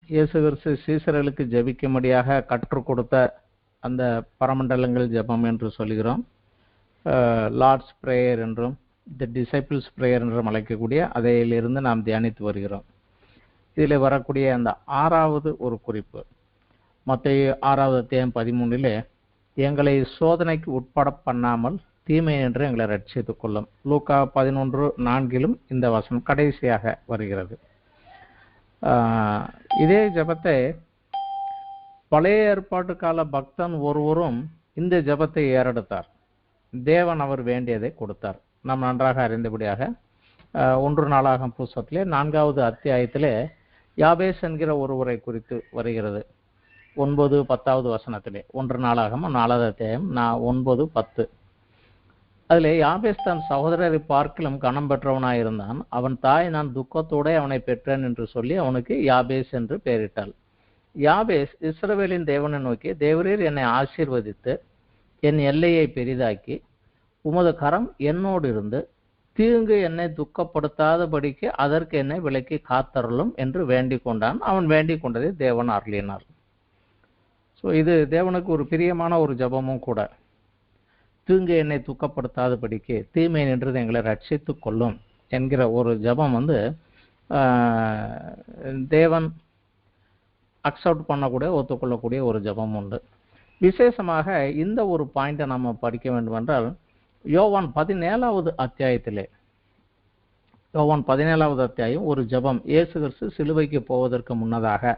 இயேசு கிறிஸ்து சீசர்களுக்கு ஜெபிக்கும்படியாக கற்றுக் கொடுத்த அந்த பரமண்டலங்கள் ஜெபம் என்று சொல்கிறோம். லார்ட்ஸ் பிரேயர் என்றும் தி டிசைபிள்ஸ் பிரேயர் என்றும் அழைக்கக்கூடிய அதையிலிருந்து நாம் தியானித்து வருகிறோம். இதில் வரக்கூடிய அந்த 6வது ஒரு குறிப்பு, மத்தேயு 6வது அத்தியாயம் 13 எங்களை சோதனைக்கு உட்பட பண்ணாமல் தீமை என்று எங்களை ரட்சித்துக் கொள்ளும். லூக்கா 11:4 இந்த வசனம் கடைசியாக வருகிறது. இதே ஜெபத்தை பழைய ஏற்பாட்டு கால பக்தன் ஒருவரும் இந்த ஜெபத்தை ஏறெடுத்தார். தேவன் அவர் வேண்டியதை கொடுத்தார். நாம் நன்றாக அறிந்தபடியாக 1 நாளாகமம் புஸ்தகத்திலே 4வது அத்தியாயத்திலே யாபேஸ் என்கிற ஒருவரை குறித்து வருகிறது. 9-10வது வசனத்திலே 1 நாளாகமம் 4வது அத்தியாயம் 9-10. அதிலே யாபேஸ் தன் சகோதரரை பார்க்கிலும் கனம் பெற்றவனாயிருந்தான். அவன் தாய் நான் துக்கத்தோட அவனை பெற்றேன் என்று சொல்லி அவனுக்கு யாபேஸ் என்று பெயரிட்டாள். யாபேஸ் இஸ்ரவேலின் தேவனை நோக்கி, தேவரீர் என்னை ஆசீர்வதித்து என் எல்லையை பெரிதாக்கி உமது கரம் என்னோடு இருந்து தீங்கு என்னை துக்கப்படுத்தாதபடிக்கு அதற்கு என்னை விலக்கி காத்தருளும் என்று வேண்டிக் கொண்டான். அவன் வேண்டிக் கொண்டதை தேவன் அருளினார். ஸோ இது தேவனுக்கு ஒரு பிரியமான ஒரு ஜபமும் கூட. தீங்கு என்னை துக்கப்படுத்தாதபடிக்கு தீமை நின்று எங்களை ரட்சித்து கொள்ளும் என்கிற ஒரு ஜபம் தேவன் அக்செப்ட் பண்ணக்கூடிய ஒத்துக்கொள்ளக்கூடிய ஒரு ஜபம் உண்டு. விசேஷமாக இந்த ஒரு பாயிண்டை நம்ம படிக்க வேண்டும் என்றால் யோவான் 17வது அத்தியாயத்திலே, யோவான் 17வது அத்தியாயம் ஒரு ஜபம். இயேசு கிறிஸ்து சிலுவைக்கு போவதற்கு முன்னதாக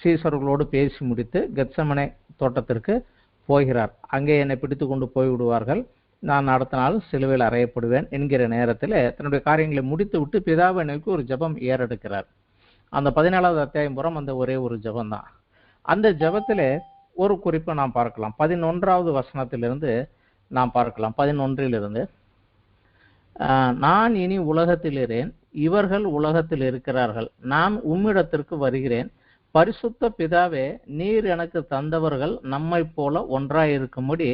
சீசர்களோடு பேசி முடித்து கெத்செமனே தோட்டத்திற்கு போகிறார். அங்கே என்னை பிடித்து கொண்டு போய்விடுவார்கள், நான் அடுத்த நாள் சிலுவையில் அறையப்படுவேன் என்கிற நேரத்தில் தன்னுடைய காரியங்களை முடித்து விட்டு பிதாவை நோக்கி ஒரு ஜபம் ஏறெடுக்கிறார். அந்த 17வது அத்தியாயம் புறம் அந்த ஒரே ஒரு ஜபம் தான். அந்த ஜபத்தில் ஒரு குறிப்பை நாம் பார்க்கலாம். 11வது வசனத்திலிருந்து நாம் பார்க்கலாம். 11 நான் இனி உலகத்தில் இருக்கிறேன், இவர்கள் உலகத்தில் இருக்கிறார்கள், நான் உம்மிடத்திற்கு வருகிறேன். பரிசுத்த பிதாவே, நீர் எனக்கு தந்தவர்கள் நம்மை போல ஒன்றாயிருக்கும்படி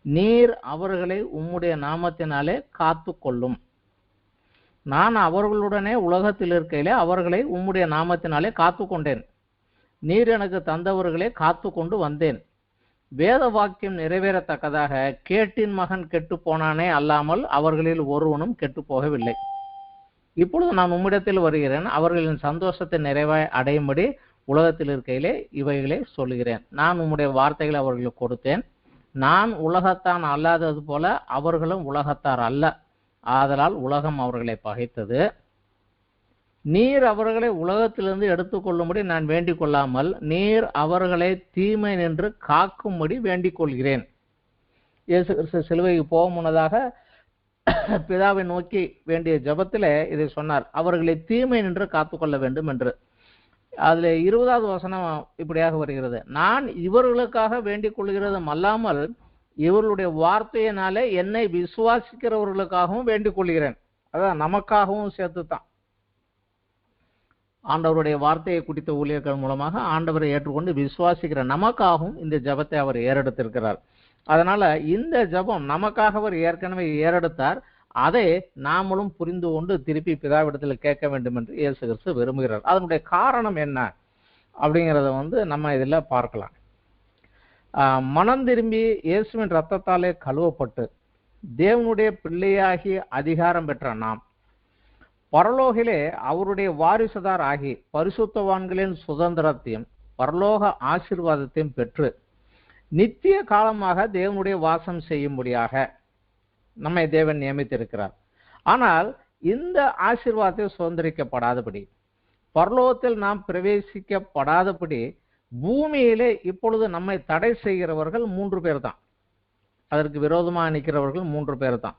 நீர் அவர்களை உம்முடைய நாமத்தினாலே காத்து கொள்ளும். நான் அவர்களுடனே உலகத்தில் இருக்கையிலே அவர்களை உம்முடைய நாமத்தினாலே காத்து கொண்டேன். நீர் எனக்கு தந்தவர்களே காத்து கொண்டு வந்தேன். வேத வாக்கியம் நிறைவேறத்தக்கதாக கேட்டின் மகன் கெட்டு போனானே அல்லாமல் அவர்களில் ஒருவனும் கெட்டு போகவில்லை. இப்பொழுது நான் உம்மிடத்தில் வருகிறேன், அவர்களின் சந்தோஷத்தை நிறைவாய் அடையும்படி உலகத்தில் இருக்கையிலே இவைகளை சொல்லுகிறேன். நான் உம்முடைய வார்த்தைகளை அவர்களுக்கு கொடுத்தேன். நான் உலகத்தான் அல்லாதது போல அவர்களும் உலகத்தார் அல்ல, ஆதலால் உலகம் அவர்களை பகைத்தது. நீர் அவர்களை உலகத்திலிருந்து எடுத்துக்கொள்ளும்படி நான் வேண்டிக் கொள்ளாமல் நீர் அவர்களை தீமை நின்று காக்கும்படி வேண்டிக் கொள்கிறேன். இயேசு கிறிஸ்து சிலுவைக்கு போக முன்னதாக பிதாவை நோக்கி வேண்டிய ஜபத்தில் இதை சொன்னார், அவர்களை தீமை நின்று காத்துக்கொள்ள வேண்டும் என்று. அதுல 20வது வசனம் இப்படியாக வருகிறது, நான் இவர்களுக்காக வேண்டிக் கொள்கிறதும் அல்லாமல் இவர்களுடைய வார்த்தையினாலே என்னை விசுவாசிக்கிறவர்களுக்காகவும் வேண்டிக் கொள்கிறேன். அதான் நமக்காகவும் சேர்த்துத்தான். ஆண்டவருடைய வார்த்தையை குறித்த ஊழியர்கள் மூலமாக ஆண்டவரை ஏற்றுக்கொண்டு விசுவாசிக்கிற நமக்காகவும் இந்த ஜபத்தை அவர் ஏறெடுத்திருக்கிறார். அதனால இந்த ஜபம் நமக்காக அவர் ஏற்கனவே ஏறெடுத்தார், அதை நாமளும் புரிந்து கொண்டு திருப்பி பிதாவிடத்தில் கேட்க வேண்டும் என்று இயேசு கிறிஸ்து விரும்புகிறார். அதனுடைய காரணம் என்ன அப்படிங்கிறத நம்ம இதில் பார்க்கலாம். மனம் திரும்பி இயேசுவின் இரத்தத்தாலே கழுவப்பட்டு தேவனுடைய பிள்ளையாகி அதிகாரம் பெற்ற நாம் பரலோகிலே அவருடைய வாரிசுதார் ஆகி பரிசுத்தவான்களின் சுதந்திரத்தையும் பரலோக ஆசீர்வாதத்தையும் பெற்று நித்திய காலமாக தேவனுடைய வாசம் செய்யும்படியாக நம்மை தேவன் நியமித்திருக்கிறார். ஆனால் இந்த ஆசீர்வாதத்தை சுதந்திரிக்கப்படாதபடி, பரலோகத்தில் நாம் பிரவேசிக்கப்படாதபடி பூமியிலே இப்பொழுது நம்மை தடை செய்கிறவர்கள் 3 பேர் தான். அதற்கு விரோதமாக நிற்கிறவர்கள் 3 பேர் தான்.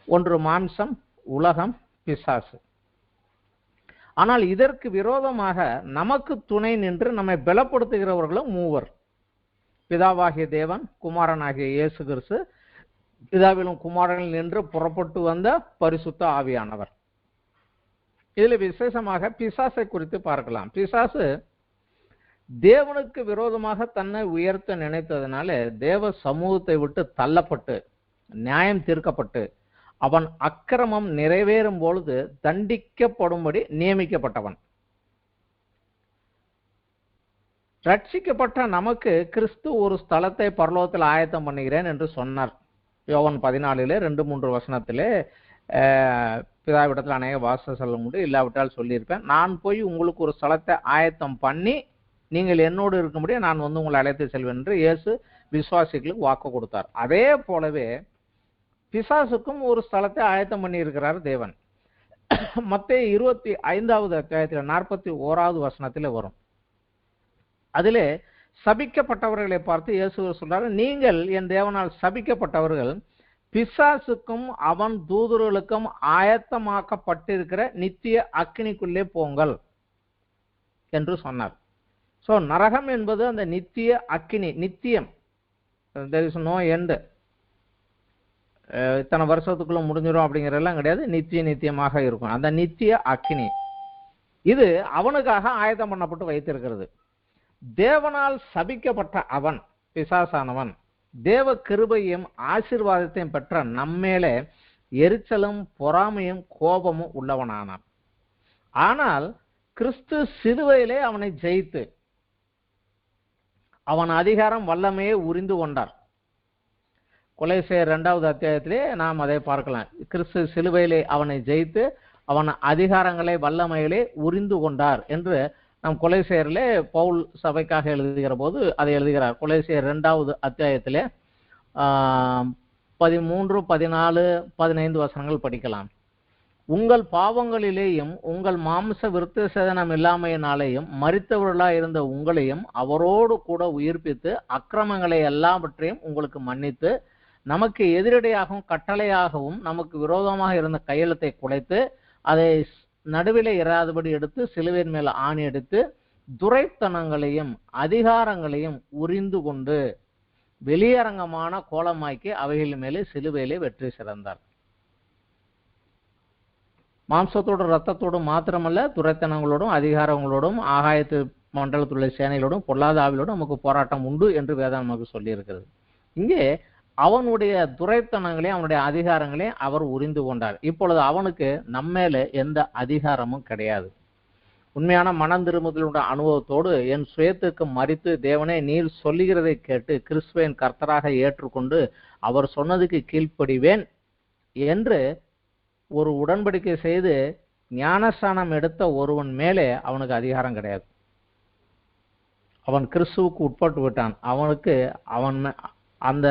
ஒன்று மாம்சம், உலகம், பிசாசு. ஆனால் இதற்கு விரோதமாக நமக்கு துணை நின்று நம்மை பலப்படுத்துகிறவர்களும் 3. பிதாவாகிய தேவன், குமாரனாகிய இயேசு கிறிஸ்து, பிதாவிலும் குமாரனில் நின்று புறப்பட்டு வந்த பரிசுத்த ஆவியானவர். இதில் விசேஷமாக பிசாசை குறித்து பார்க்கலாம். பிசாசு தேவனுக்கு விரோதமாக தன்னை உயர்த்த நினைத்ததனால தேவ சமூகத்தை விட்டு தள்ளப்பட்டு நியாயம் தீர்க்கப்பட்டு அவன் அக்கிரமம் நிறைவேறும் பொழுது தண்டிக்கப்படும்படி நியமிக்கப்பட்டவன். ரட்சிக்கப்பட்ட நமக்கு கிறிஸ்து ஒரு ஸ்தலத்தை பரலோகத்தில் ஆயத்தம் பண்ணுகிறேன் என்று சொன்னார். யோவான் 14 2-3 வசனத்திலே பிதாவிடத்தில் அநேக வாசஸ்தலம் உண்டு, இல்லாவிட்டால் சொல்லியிருப்பேன். நான் போய் உங்களுக்கு ஒரு ஸ்தலத்தை ஆயத்தம் பண்ணி நீங்கள் என்னோடு இருக்கும்படியே நான் உங்களை அழைத்து செல்வேன் என்று இயேசு விசுவாசிகளுக்கு வாக்கு கொடுத்தார். அதே போலவே பிசாசுக்கும் ஒரு ஸ்தலத்தை ஆயத்தம் பண்ணி இருக்கிறார் தேவன். மத்தேயு 25வது அத்தியாயத்தில் 41வது வசனத்திலே வரும். அதிலே சபிக்கப்பட்டவர்களை பார்த்து இயேசு சொல்றாரு, நீங்கள் என் தேவனால் சபிக்கப்பட்டவர்கள், பிசாசுக்கும் அவன் தூதர்களுக்கும் ஆயத்தமாக்கப்பட்டிருக்கிற நித்திய அக்கினிக்குள்ளே போங்கள் என்று சொன்னார். சோ நரகம் என்பது அந்த நித்திய அக்கினி, நித்தியம். there is no end. இத்தனை வருஷத்துக்குள்ள முடிஞ்சிடும் அப்படிங்கிறதெல்லாம் கிடையாது, நித்தியமாக இருக்கும் அந்த நித்திய அக்கினி. இது அவனுக்காக ஆயத்தம் பண்ணப்பட்டு வைத்திருக்கிறது. தேவனால் சபிக்கப்பட்ட அவன், பிசாசானவன், தேவ கிருபையும் ஆசீர்வாதத்தையும் பெற்ற நம்மேலே எரிச்சலும் பொறாமையும் கோபமும் உள்ளவனானான். ஆனால் கிறிஸ்து சிலுவையிலே அவனை ஜெயித்து அவன் அதிகாரம் வல்லமையை உரிந்து கொண்டார். கொலோசியர் 2வது அத்தியாயத்திலே நாம் அதை பார்க்கலாம். கிறிஸ்து சிலுவையிலே அவனை ஜெயித்து அவன் அதிகாரங்களை வல்லமையிலே உரிந்து கொண்டார் என்று நாம் கொலோசியரிலே பவுல் சபைக்காக எழுதுகிற போது அதை எழுதுகிறார். கொலோசியர் 2வது அத்தியாயத்திலே 13, 14, 15 வசனங்கள் படிக்கலாம். உங்கள் பாவங்களிலேயும் உங்கள் மாம்ச விருத்த சேதனம் இல்லாமையினாலேயும் மரித்தவர்களாய் இருந்த உங்களையும் அவரோடு கூட உயிர்ப்பித்து அக்கிரமங்களை எல்லாவற்றையும் உங்களுக்கு மன்னித்து நமக்கு எதிரடையாகவும் கட்டளையாகவும் நமக்கு விரோதமாக இருந்த கையெழுத்தை குலைத்து அதை நடுவிலே இராதபடி எடுத்து சிலுவையின் மேல் ஆணி எடுத்து துரைத்தனங்களையும் அதிகாரங்களையும் உரிந்து கொண்டு வெளியரங்கமான கோலமாக்கி அவைகள் மேலே சிலுவையிலே வெற்றி சிறந்தார். மாம்சத்தோடும் இரத்தத்தோடும் மாத்திரமல்ல, துரைத்தனங்களோடும் அதிகாரங்களோடும் ஆகாயத்து மண்டலத்துள்ள சேனைகளோடும் பொல்லாத ஆவிலோடும் நமக்கு போராட்டம் உண்டு என்று வேதம் நமக்கு சொல்லி இருக்கிறது. இங்கே அவனுடைய துரைத்தனங்களையும் அவனுடைய அதிகாரங்களையும் அவர் உரிந்து கொண்டார். இப்பொழுது அவனுக்கு நம்மேல எந்த அதிகாரமும் கிடையாது. உண்மையான மனம் திரும்புதலுடைய அனுபவத்தோடு என் சுயத்துக்கு மறித்து தேவனே நீர் சொல்லுகிறதை கேட்டு கிறிஸ்துவின் கர்த்தராக ஏற்றுக்கொண்டு அவர் சொன்னதுக்கு கீழ்ப்படிவேன் என்று ஒரு உடன்படிக்கை செய்து ஞானஸ்நானம் எடுத்த ஒருவன் மேலே அவனுக்கு அதிகாரம் கிடையாது. அவன் கிறிஸ்துவுக்கு உட்பட்டு விட்டான். அவனுக்கு அந்த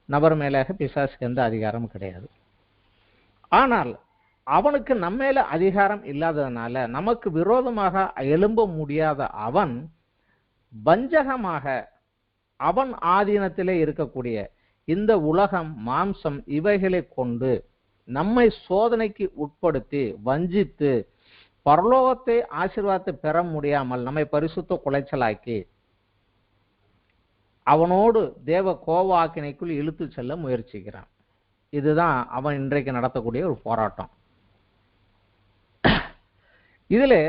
நபர் மேலாக பிசாசுக்கு எந்த அதிகாரமும் கிடையாது. ஆனால் அவனுக்கு நம்ம மேல அதிகாரம் இல்லாததுனால நமக்கு விரோதமாக எழும்ப முடியாத அவன் வஞ்சகமாக அவன் ஆதீனத்திலே இருக்கக்கூடிய இந்த உலகம், மாம்சம் இவைகளை கொண்டு நம்மை சோதனைக்கு உட்படுத்தி வஞ்சித்து பரலோகத்தை ஆசீர்வாதத்தை பெற முடியாமல் நம்மை பரிசுத்த குலைச்சலாக்கி அவனோடு தேவ கோவாக்கினைக்குள் இழுத்து செல்ல முயற்சிக்கிறான். இதுதான் அவன் இன்றைக்கு நடத்தக்கூடிய ஒரு போராட்டம். இதிலே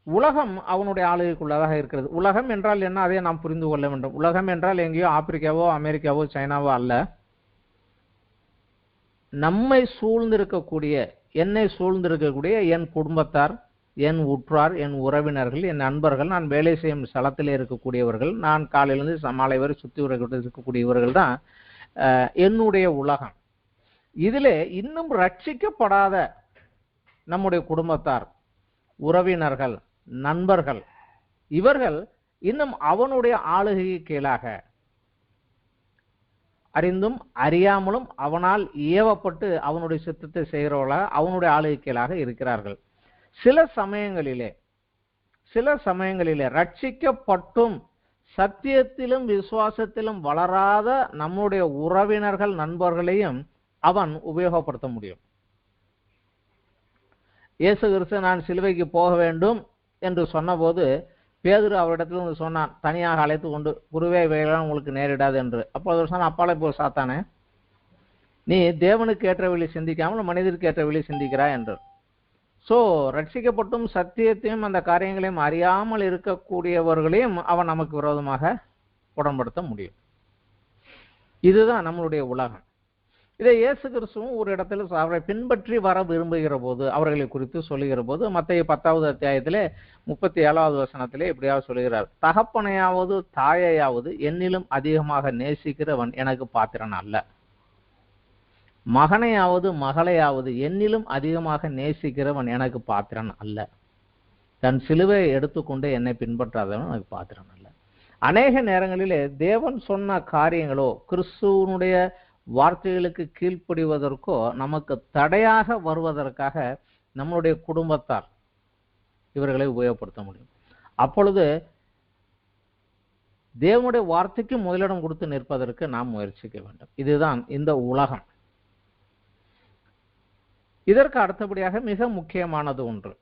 உலகம் அவனுடைய ஆளுகைக்குள்ளதாக இருக்கிறது. உலகம் என்றால் என்ன, அதை நாம் புரிந்து கொள்ள வேண்டும். உலகம் என்றால் எங்கேயோ ஆப்பிரிக்காவோ அமெரிக்காவோ சைனாவோ அல்ல. நம்மை சூழ்ந்திருக்கக்கூடிய, என்னை சூழ்ந்திருக்கக்கூடிய என் குடும்பத்தார், என் உற்றார், என் உறவினர்கள், என் நண்பர்கள், நான் வேலை செய்யும் ஸ்தலத்திலே இருக்கக்கூடியவர்கள், நான் காலையிலிருந்து மாலை வரை சுற்றி இருக்கக்கூடியவர்கள் தான் என்னுடைய உலகம். இதிலே இன்னும் ரட்சிக்கப்படாத நம்முடைய குடும்பத்தார், உறவினர்கள், நண்பர்கள், இவர்கள் இன்னும் அவனுடைய ஆளுகைக்கு கீழாக அறிந்தும் அறியாமலும் அவனால் ஏவப்பட்டு அவனுடைய சித்தத்தை செய்கிறவர்களாக அவனுடைய ஆளுகை கீழாக இருக்கிறார்கள். சில சமயங்களிலே ரட்சிக்கப்பட்டும் சத்தியத்திலும் விசுவாசத்திலும் வளராத நம்முடைய உறவினர்கள், நண்பர்களையும் அவன் உபயோகப்படுத்த முடியும். இயேசு கிறிஸ்து நான் சிலுவைக்கு போக வேண்டும் என்று சொன்னபோது பேதுரு அவரிடத்துல சொன்னான், தனியாக அழைத்து கொண்டு, குருவே இவையெல்லாம் உங்களுக்கு நேரிடாது என்று. அப்போ அவர் சொன்ன, அப்பாலே போ சாத்தானே, நீ தேவனுக்கு ஏற்ற வழி சிந்திக்காமல் மனிதருக்கு ஏற்ற வழி சிந்திக்கிறாய் என்று. சோ ரட்சிக்கப்பட்டும் சத்தியத்தையும் அந்த காரியங்களையும் அறியாமல் இருக்கக்கூடியவர்களையும் அவன் நமக்கு விரோதமாக உடன்படுத்த முடியும். இதுதான் நம்மளுடைய உலகம். இதை இயேசு கிறிஸ்துவும் ஒரு இடத்துல அவரை பின்பற்றி வர விரும்புகிற போது அவர்களை குறித்து சொல்லுகிற போது மத்தேயு 10வது அத்தியாயத்திலே 37வது வசனத்திலே இப்படியாக சொல்லுகிறார், தகப்பனையாவது தாயையாவது என்னிலும் அதிகமாக நேசிக்கிறவன் எனக்கு பாத்திரன் அல்ல, மகனையாவது மகளையாவது என்னிலும் அதிகமாக நேசிக்கிறவன் எனக்கு பாத்திரன் அல்ல, தன் சிலுவையை எடுத்துக்கொண்டு என்னை பின்பற்றாதவன் எனக்கு பாத்திரன் அல்ல. அநேக நேரங்களிலே தேவன் சொன்ன காரியங்களோ கிறிஸ்துவனுடைய வார்த்தைகளுக்கு கீழ்ப்படிவதற்கோ நமக்கு தடையாக வருவதற்காக நம்மளுடைய குடும்பத்தார் இவர்களை உபயோகப்படுத்த முடியும். அப்பொழுது தேவனுடைய வார்த்தைக்கு முதலிடம் கொடுத்து நிற்பதற்கு நாம் முயற்சிக்க வேண்டும். இதுதான் இந்த உலகம். இதற்கு அடுத்தபடியாக மிக முக்கியமானது ஒன்று,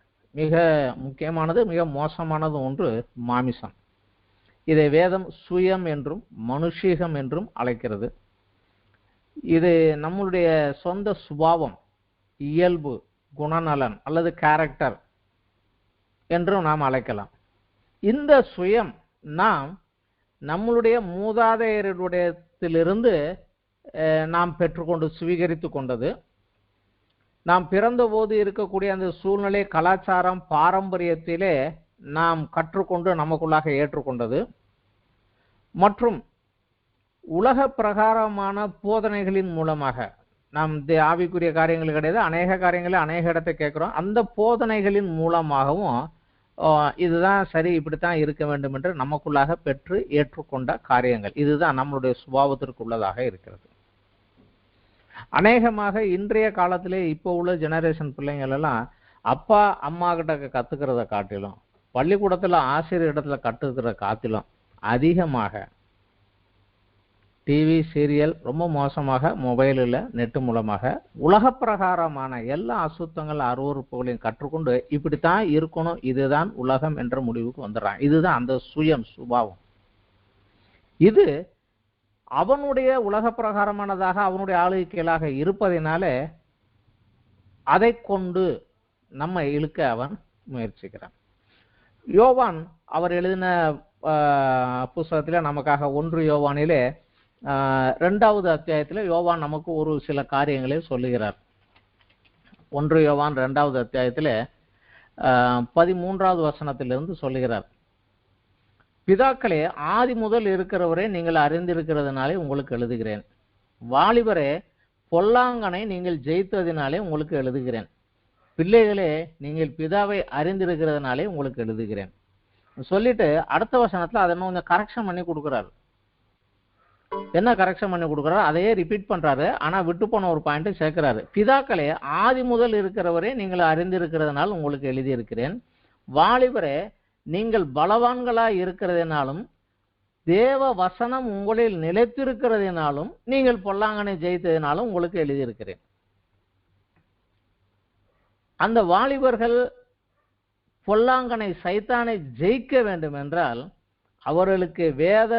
மிக மோசமானது ஒன்று மாமிசம். இதை வேதம் சுயம் என்றும் மனுஷீகம் என்றும் அழைக்கிறது. இது நம்மளுடைய சொந்த சுபாவம், இயல்பு, குணநலன் அல்லது கேரக்டர் என்றும் நாம் அழைக்கலாம். இந்த சுயம் நாம் நம்மளுடைய மூதாதையரிடத்திலிருந்து நாம் பெற்றுக்கொண்டு சுவீகரித்து கொண்டது. நாம் பிறந்தபோது இருக்கக்கூடிய அந்த சூழ்நிலை, கலாச்சாரம், பாரம்பரியத்திலே நாம் கற்றுக்கொண்டு நமக்குள்ளாக ஏற்றுக்கொண்டது. மற்றும் உலக பிரகாரமான போதனைகளின் மூலமாக நாம் ஆவிக்குரிய காரியங்கள் கிடையாது, அநேக காரியங்களை அநேக இடத்தை கேட்கிறோம். அந்த போதனைகளின் மூலமாகவும் இதுதான் சரி, இப்படித்தான் இருக்க வேண்டும் என்று நமக்குள்ளாக பெற்று ஏற்றுக்கொண்ட காரியங்கள். இதுதான் நம்மளுடைய சுபாவத்திற்கு உள்ளதாக இருக்கிறது. அநேகமாக இன்றைய காலத்திலே இப்போ உள்ள ஜெனரேஷன் பிள்ளைங்கள் எல்லாம் அப்பா அம்மா கிட்ட கத்துக்கிறத காட்டிலும், பள்ளிக்கூடத்துல ஆசிரியர் இடத்துல கற்றுக்கிற காட்டிலும் அதிகமாக டிவி, சீரியல், ரொம்ப மோசமாக மொபைலில், நெட்டு மூலமாக உலக பிரகாரமான எல்லா அசுத்தங்கள், அருவறுப்புகளையும் கற்றுக்கொண்டு இப்படித்தான் இருக்கணும், இதுதான் உலகம் என்ற முடிவுக்கு வந்துடுறான். இதுதான் அந்த சுபாவம். இது அவனுடைய உலக பிரகாரமானதாக அவனுடைய ஆளுகைகளாக இருப்பதினாலே அதை கொண்டு நம்ம இழுக்க அவன் முயற்சிக்கிறான். யோவான் அவர் எழுதின புஸ்தகத்திலே நமக்காக 1 யோவானிலே 2வது அத்தியாயத்தில் யோவான் நமக்கு ஒரு சில காரியங்களை சொல்லுகிறார். 1 யோவான் 2வது அத்தியாயத்தில் 13வது வசனத்திலிருந்து சொல்லுகிறார், பிதாக்களே, ஆதி முதல் இருக்கிறவரே நீங்கள் அறிந்திருக்கிறதுனாலே உங்களுக்கு எழுதுகிறேன். வாலிபரே, பொல்லாங்கனை நீங்கள் ஜெயித்ததினாலே உங்களுக்கு எழுதுகிறேன். பிள்ளைகளே, நீங்கள் பிதாவை அறிந்திருக்கிறதுனாலே உங்களுக்கு எழுதுகிறேன் சொல்லிட்டு அடுத்த வசனத்துல அதை கொஞ்சம் கரெக்ஷன் பண்ணி கொடுக்குறாரு. என்ன கரெக்ஷன் பண்ணி கொடுக்குறாரு? அதையே ரிப்பீட் பண்றாரு. ஆனா விட்டு போன ஒரு பாயிண்ட் சேர்க்கிறாரு. பிதாக்களே, ஆதி முதல் இருக்கிறவரே நீங்கள் அறிந்திருக்கிறதுனால் உங்களுக்கு எழுதியிருக்கிறேன். வாலிபரே, நீங்கள் பலவான்களாய் இருக்கிறதினாலும் தேவ வசனம் உங்களில் நிலைத்திருக்கிறதினாலும் நீங்கள் பொல்லாங்கனை ஜெயித்ததினாலும் உங்களுக்கு எழுதியிருக்கிறேன். அந்த வாலிபர்கள் பொல்லாங்கனை, சைத்தானை ஜெயிக்க வேண்டும் என்றால் அவர்களுக்கு வேத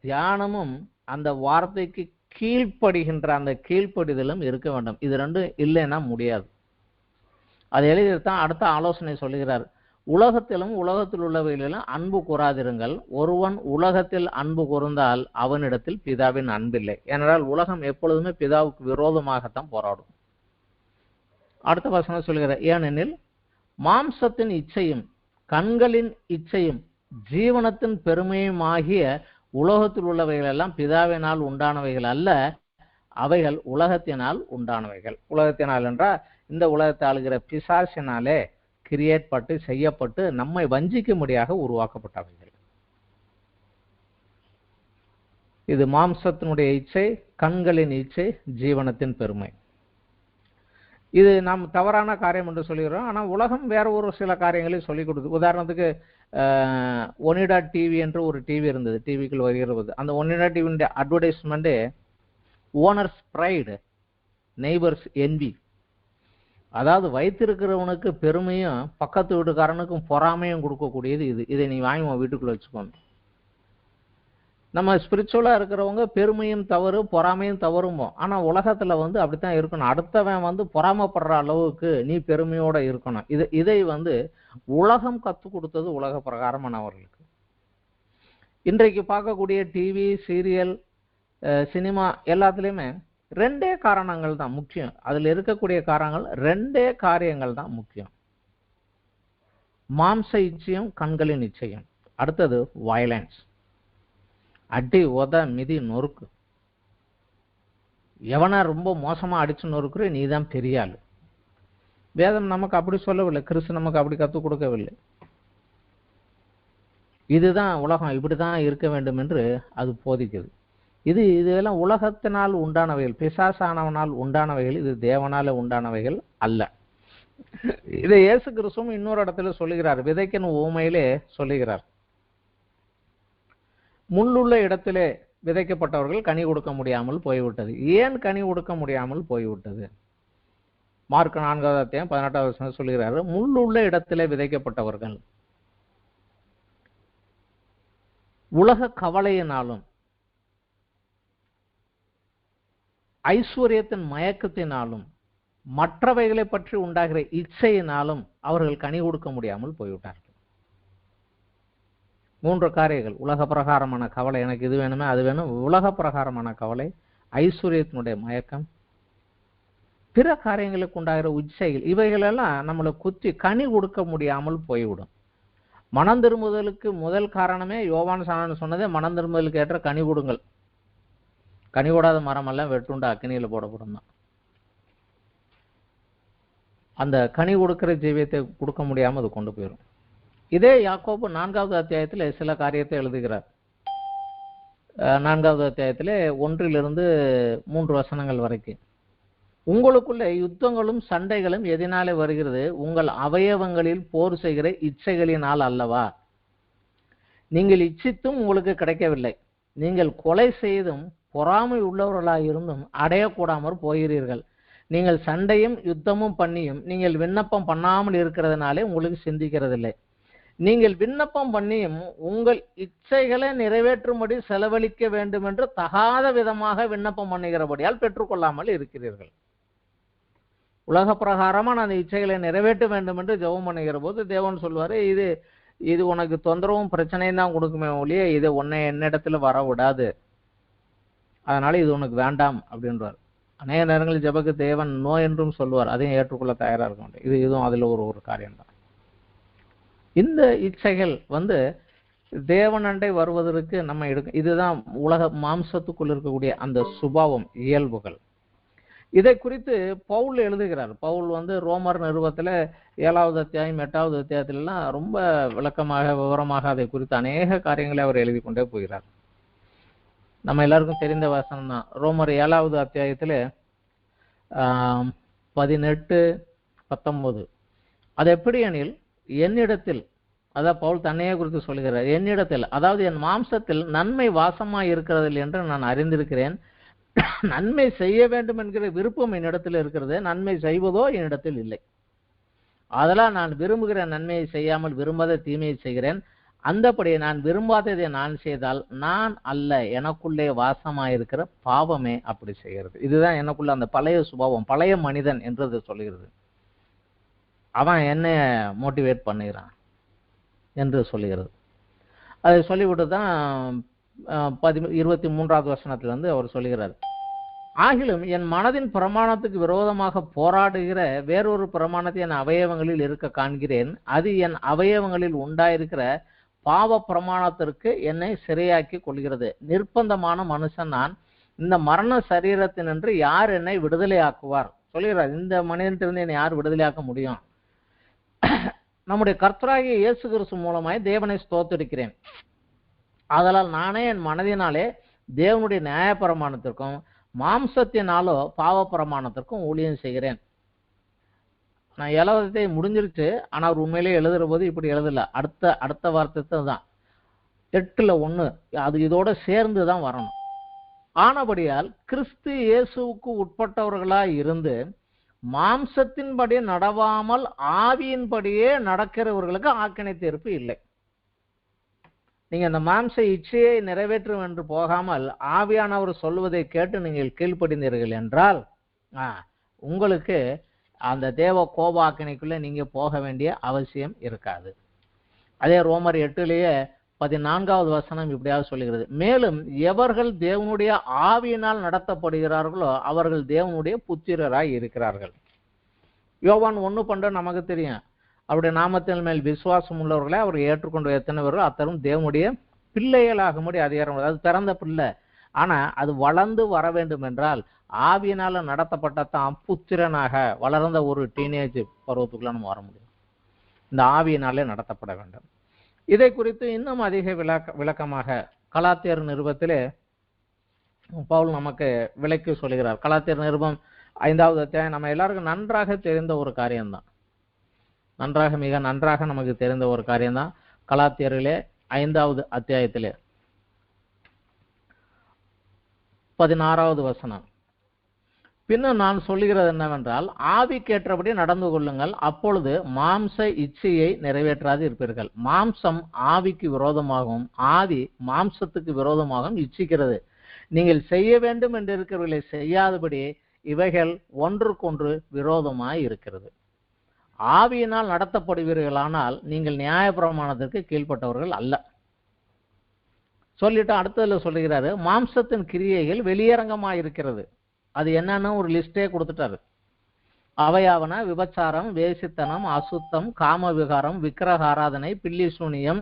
தியானமும் அந்த வார்த்தைக்கு கீழ்ப்படுகின்ற அந்த கீழ்ப்படிதலும் இருக்க வேண்டும். இது ரெண்டும் இல்லைன்னா முடியாது. அது எழுதித்தான் அடுத்த ஆலோசனை சொல்லுகிறார். உலகத்திலும் உலகத்தில் உள்ளவைகளிலும் அன்பு கூறாதிருங்கள். ஒருவன் உலகத்தில் அன்பு கூர்ந்தால் அவனிடத்தில் பிதாவின் அன்பில்லை. ஏனென்றால் உலகம் எப்பொழுதுமே பிதாவுக்கு விரோதமாகத்தான் போராடும். அடுத்த வசனம் சொல்லுகிறார், ஏனெனில் மாம்சத்தின் இச்சையும் கண்களின் இச்சையும் ஜீவனத்தின் பெருமையும் ஆகிய உலகத்தில் உள்ளவைகள் எல்லாம் பிதாவினால் உண்டானவைகள் அல்ல, அவைகள் உலகத்தினால் உண்டானவைகள். உலகத்தினால் என்றால் இந்த உலகத்தை ஆளுகிற பிசாசினாலே கிரியேட் பட்டு செய்யப்பட்டு நம்மை வஞ்சிக்கும்படியாக உருவாக்கப்பட்டவைகள். இது மாம்சத்தினுடைய இச்சை, கண்களின் இச்சை, ஜீவனத்தின் பெருமை. இது நாம் தவறான காரியம் என்று சொல்லுகிறோம். ஆனால் உலகம் வேற ஒரு சில காரியங்களை சொல்லிக் கொடுத்து, உதாரணத்துக்கு ஒனிடா டிவி என்று ஒரு டிவி இருந்தது, டிவிக்குள் வருகிறது. அந்த ஒனிடா டிவியுடைய advertisement owner's pride, neighbour's envy. அதாவது வைத்திருக்கிறவனுக்கு பெருமையும் பக்கத்து வீட்டுக்காரனுக்கும் பொறாமையும் கொடுக்கக்கூடியது இது. இதை நீ வாங்கி உன் வீட்டுக்குள்ள வச்சுக்கோங்க. நம்ம ஸ்பிரிச்சுவலா இருக்கிறவங்க பெருமையும் தவறு, பொறாமையும் தவறுமோ. ஆனா உலகத்துல அப்படித்தான் இருக்கணும். அடுத்தவன் பொறாமப்படுற அளவுக்கு நீ பெருமையோட இருக்கணும். இதை உலகம் கத்து கொடுத்தது உலக பிரகாரமானவர்களுக்கு. இன்றைக்கு பார்க்கக்கூடிய டிவி, சீரியல், சினிமா எல்லாத்துலேயுமே ரெண்டே காரணங்கள் தான் முக்கியம். அதுல இருக்கக்கூடிய காரணங்கள் ரெண்டே காரியங்கள் தான் முக்கியம். மாம்ச இச்சையும் கண்களின் இச்சையும். அடுத்தது வயலன்ஸ், அடி உத மிதி நொறுக்கு. எவனா ரொம்ப மோசமா அடிச்சு நொறுக்குற நீ தான் பெரிய ஆளு. வேதம் நமக்கு அப்படி சொல்லவில்லை, கிறிஸ்து நமக்கு அப்படி கற்றுக் கொடுக்கவில்லை. இதுதான் உலகம், இப்படிதான் இருக்க வேண்டும் என்று அது போதிக்குது. இதெல்லாம் உலகத்தினால் உண்டானவைகள், பிசாசானவனால் உண்டானவைகள், இது தேவனால உண்டானவைகள் அல்ல. இதை இயேசு கிறிஸ்துவும் இன்னொரு இடத்துல சொல்லுகிறார், விதைக்கின் உவமையிலே சொல்லுகிறார். முள்ளுள்ள இடத்திலே விதைக்கப்பட்டவர்கள் கனி கொடுக்க முடியாமல் போய்விட்டது. ஏன் கனி கொடுக்க முடியாமல் போய்விட்டது? மார்க் 4வது அத்தியாயம் 18வது வசனம் சொல்லுகிறார், முள்ளுள்ள இடத்திலே விதைக்கப்பட்டவர்கள் உலக கவலையினாலும் ஐஸ்வர்யத்தின் மயக்கத்தினாலும் மற்றவைகளை பற்றி உண்டாகிற இச்சையினாலும் அவர்கள் கனி கொடுக்க முடியாமல் போய்விட்டார்கள். 3 காரியங்கள்: உலக பிரகாரமான கவலை, எனக்கு இது வேணுமே அது வேணும், உலக பிரகாரமான கவலை, ஐஸ்வர்யத்தினுடைய மயக்கம், பிற காரியங்களுக்கு உண்டாகிற இச்சைகள், இவைகளெல்லாம் நம்மளை குத்தி கனி கொடுக்க முடியாமல் போய்விடும். மனம் திரும்புதலுக்கு முதல் காரணமே யோவான் சாணன் சொன்னதே, மனம் திரும்புதலுக்கு ஏற்ற கனி கொடுங்கள், கனி கூடாத மரம் எல்லாம் வெட்டுண்டு அக்கினியில போடப்படும் தான். அந்த கனி கொடுக்கிற ஜீவியத்தை கொடுக்க முடியாம அது கொண்டு போயிடும். இதே யாக்கோபு 4வது அத்தியாயத்தில் சில காரியத்தை எழுதுகிறார். 4வது அத்தியாயத்தில் 1 வசனங்கள் வரைக்கும், உங்களுக்குள்ளே யுத்தங்களும் சண்டைகளும் எதனாலே வருகிறது? உங்கள் அவயவங்களில் போர் செய்கிற இச்சைகளினால் அல்லவா? நீங்கள் இச்சித்தும் உங்களுக்கு கிடைக்கவில்லை, நீங்கள் கொலை செய்தும் பொறாமை உள்ளவர்களாக இருந்தும் அடையக்கூடாமற் போகிறீர்கள். நீங்கள் சண்டையும் யுத்தமும் பண்ணியும் நீங்கள் விண்ணப்பம் பண்ணாமல் இருக்கிறதுனாலே உங்களுக்கு சிந்திக்கிறதில்லை. நீங்கள் விண்ணப்பம் பண்ணியும் உங்கள் இச்சைகளை நிறைவேற்றும்படி செலவழிக்க வேண்டும் என்று தகாத விதமாக விண்ணப்பம் பண்ணுகிறபடியால் பெற்றுக்கொள்ளாமல் இருக்கிறீர்கள். உலக பிரகாரமான அந்த இச்சைகளை நிறைவேற்ற வேண்டும் என்று ஜெபம் பண்ணுகிற போது தேவன் சொல்வாரு, இது உனக்கு தொந்தரவும் பிரச்சனையும் தான் கொடுக்குமே ஒழிய இது உன்னை என்னிடத்துல வர விடாது, அதனால இது உனக்கு வேண்டாம் அப்படின்றார். அநேக நேரங்களில் ஜெபக்கு தேவன் நோ என்றும் சொல்லுவார், அதையும் ஏற்றுக்கொள்ள தயாரா இருக்க மாட்டேன். இதுவும் அதுல ஒரு காரியம்தான். இந்த இச்சைகள் தேவனண்டை வருவதற்கு நம்ம எடுக்க, இதுதான் உலக மாம்சத்துக்குள் இருக்கக்கூடிய அந்த சுபாவம், இயல்புகள். இதை குறித்து பவுல் எழுதுகிறார். பவுல் ரோமர் நிருபத்துல 7வது அத்தியாயம் 8வது அத்தியாயத்திலாம் ரொம்ப விளக்கமாக விவரமாக அதை குறித்து அநேக காரியங்களை அவர் எழுதி கொண்டே போகிறார். நம்ம எல்லாருக்கும் தெரிந்த வசனம் தான். ரோமர் 7வது அத்தியாயத்துல 18, 19. அது எப்படி எனில், என்னிடத்தில், அதான் பவுல் தன்னையே குறித்து சொல்கிறார், என்னிடத்தில், அதாவது என் மாம்சத்தில் நன்மை வாசமாய் இருக்கிறதில்லை என்று நான் அறிந்திருக்கிறேன். நன்மை செய்ய வேண்டும் என்கிற விருப்பம் என்னிடத்தில் இருக்கிறது, நன்மை செய்வதோ என்னிடத்தில் இல்லை. அதெல்லாம் நான் விரும்புகிற நன்மையை செய்யாமல் விரும்பாத தீமையை செய்கிறேன். அந்தபடியே நான் விரும்பாததை நான் செய்தால் நான் அல்ல, எனக்குள்ளே வாசமாயிருக்கிற பாவமே அப்படி செய்கிறது. இதுதான் எனக்குள்ள அந்த பழைய சுபாவம், பழைய மனிதன் என்று சொல்லுகிறது. அவன் என்ன மோட்டிவேட் பண்ணுகிறான் என்று சொல்லுகிறது. அதை சொல்லிவிட்டு தான் 23வது வசனத்திலிருந்து அவர் சொல்லுகிறார், ஆகிலும் என் மனதின் பிரமாணத்துக்கு விரோதமாக போராடுகிற வேறொரு பிரமாணத்தை என் அவயவங்களில் இருக்க காண்கிறேன். அது என் அவயவங்களில் உண்டாயிருக்கிற பாவ பிரமாணத்திற்கு என்னை சிறையாக்கி கொள்கிறது. நிர்பந்தமான மனுஷன் நான், இந்த மரண சரீரத்தினின்று யார் என்னை விடுதலை ஆக்குவார் சொல்கிறார். இந்த மனிதனிலிருந்து என்னை யார் விடுதலையாக்க முடியும்? நம்முடைய கர்த்தராகிய இயேசு கிறிஸ்து மூலமாய் தேவனை ஸ்தோத்திரிக்கிறேன். ஆதலால் நானே என் மனதினாலே தேவனுடைய நியாய பிரமாணத்திற்கும் மாம்சத்தினாலோ பாவ பிரமாணத்திற்கும் ஊழியம் செய்கிறேன். நான் 7வது முடிஞ்சிருச்சு, ஆனா அவர் உண்மையிலே எழுதுற போது இப்படி எழுதல. அடுத்த வார்த்தை தான் 8:1, அது இதோட சேர்ந்து தான் வரணும். ஆனபடியால் கிறிஸ்து இயேசுவுக்கு உட்பட்டவர்களாய் இருந்து மாம்சத்தின்படி நடவாமல் ஆவியின்படியே நடக்கிறவர்களுக்கு ஆக்கினை தீர்ப்பு இல்லை. நீங்க அந்த மாம்ச இச்சையை நிறைவேற்றும் என்று போகாமல் ஆவியானவர் சொல்வதை கேட்டு நீங்கள் கீழ்ப்படிந்தீர்கள் என்றால் உங்களுக்கு அந்த தேவ கோபாக்கினைக்குள்ள நீங்க போக வேண்டிய அவசியம் இருக்காது. அதே ரோமர் 8 லேயே 14வது வசனம் இப்படியாக சொல்லுகிறது, மேலும் எவர்கள் தேவனுடைய ஆவியினால் நடத்தப்படுகிறார்களோ அவர்கள் தேவனுடைய புத்திரராய் இருக்கிறார்கள். யோவான் 1:12 நமக்கு தெரியும், அவருடைய நாமத்தின் மேல் விசுவாசம் உள்ளவர்களை அவர் ஏற்றுக்கொண்டு எத்தனை பேர்கள் அத்தரும் தேவனுடைய பிள்ளைகளாகும்படி அதிகாரம். அது பிறந்த பிள்ளை, ஆனா அது வளர்ந்து வர வேண்டும் என்றால் ஆவியினால நடத்தப்பட்டதான் புத்திரனாக வளர்ந்த ஒரு டீனேஜ் பருவத்துக்குள்ள நம்ம வர முடியும். இந்த ஆவியினாலே நடத்தப்பட வேண்டும். இதை குறித்து இன்னும் அதிக விளக்கமாக கலாத்தியர் நிருபத்திலே பவுல் நமக்கு விளக்கி சொல்கிறார். கலாத்தியர் நிருபம் 5வது அத்தியாயம் நம்ம எல்லாருக்கும் நன்றாக தெரிந்த ஒரு காரியம்தான், மிக நன்றாக நமக்கு தெரிந்த ஒரு காரியம்தான். கலாத்தியரிலே 5வது அத்தியாயத்திலே 16வது வசனம், பின்னர் நான் சொல்லுகிறது என்னவென்றால், ஆவிக்கேற்றபடி நடந்து கொள்ளுங்கள், அப்பொழுது மாம்ச இச்சையை நிறைவேற்றாது இருப்பீர்கள். மாம்சம் ஆவிக்கு விரோதமாகவும் ஆவி மாம்சத்துக்கு விரோதமாகவும் இச்சிக்கிறது. நீங்கள் செய்ய வேண்டும் என்று இருக்கிறவர்களை செய்யாதபடி இவைகள் ஒன்றுக்கொன்று விரோதமாய் இருக்கிறது. ஆவியினால் நடத்தப்படுவீர்களானால் நீங்கள் நியாயப்பிரமாணத்திற்கு கீழ்ப்பட்டவர்கள் அல்ல. சொல்லிட்டு அடுத்ததுல சொல்லுகிறாரு, மாம்சத்தின் கிரியைகள் வெளியரங்கமாய் இருக்கிறது. அது என்னன்னு ஒரு லிஸ்டே கொடுத்துட்டாரு. அவையாவன விபச்சாரம், வேசித்தனம், அசுத்தம், காம விகாரம், விக்கிரக ஆராதனை, பில்லி சூனியம்.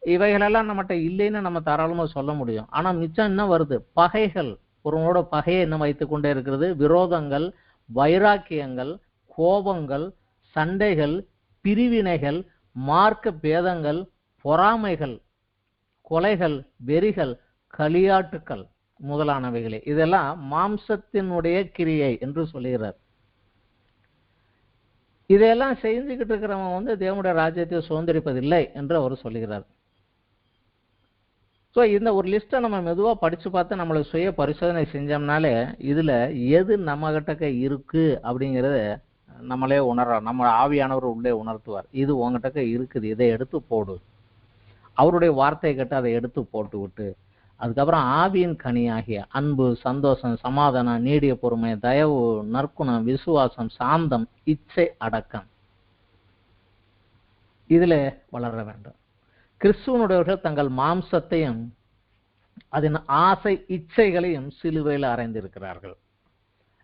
இவைகளெல்லாம் நம்மகிட்ட இல்லைன்னு நம்ம தாராளமா சொல்ல முடியும். ஆனா மிச்சம் என்ன வருது? பகைகள், ஒருவனோட பகையை என்ன வைத்துக் கொண்டே இருக்கிறது. விரோதங்கள், வைராக்கியங்கள், கோபங்கள், சண்டைகள், பிரிவினைகள், மார்க்க பேதங்கள், பொறாமைகள், கொலைகள், வெறிகள், களியாட்டுக்கள் முதலானவைகளே. இதெல்லாம் மாம்சத்தினுடைய கிரியை என்று சொல்லுகிறார். இதையெல்லாம் செஞ்சுக்கிட்டு இருக்கிறவங்க தேவனுடைய ராஜ்யத்தை சுதந்திரிப்பதில்லை என்று அவர் சொல்லுகிறார். ஸோ இந்த ஒரு லிஸ்ட்டை நம்ம மெதுவா படிச்சு பார்த்து நம்மளை சுய பரிசோதனை செஞ்சோம்னாலே இதுல எது நம்ம கிட்டக்க இருக்கு அப்படிங்கிறத நம்மளே உணர்றோம். நம்ம ஆவியானவர் உள்ளே உணர்த்துவார். இது உங்ககிட்ட இருக்குது, இதை எடுத்து போடு. அவருடைய வார்த்தையை கேட்டு அதை எடுத்து போட்டு விட்டு அதுக்கப்புறம் ஆவியின் கனியாகிய அன்பு, சந்தோஷம், சமாதானம், நீடிய பொறுமை, தயவு, நற்குணம், விசுவாசம், சாந்தம், இச்சை அடக்கம், இதுல வளர வேண்டும். கிறிஸ்துவனுடையவர்கள் தங்கள் மாம்சத்தையும் அதன் ஆசை இச்சைகளையும் சிலுவையில் அறைந்திருக்கிறார்கள்.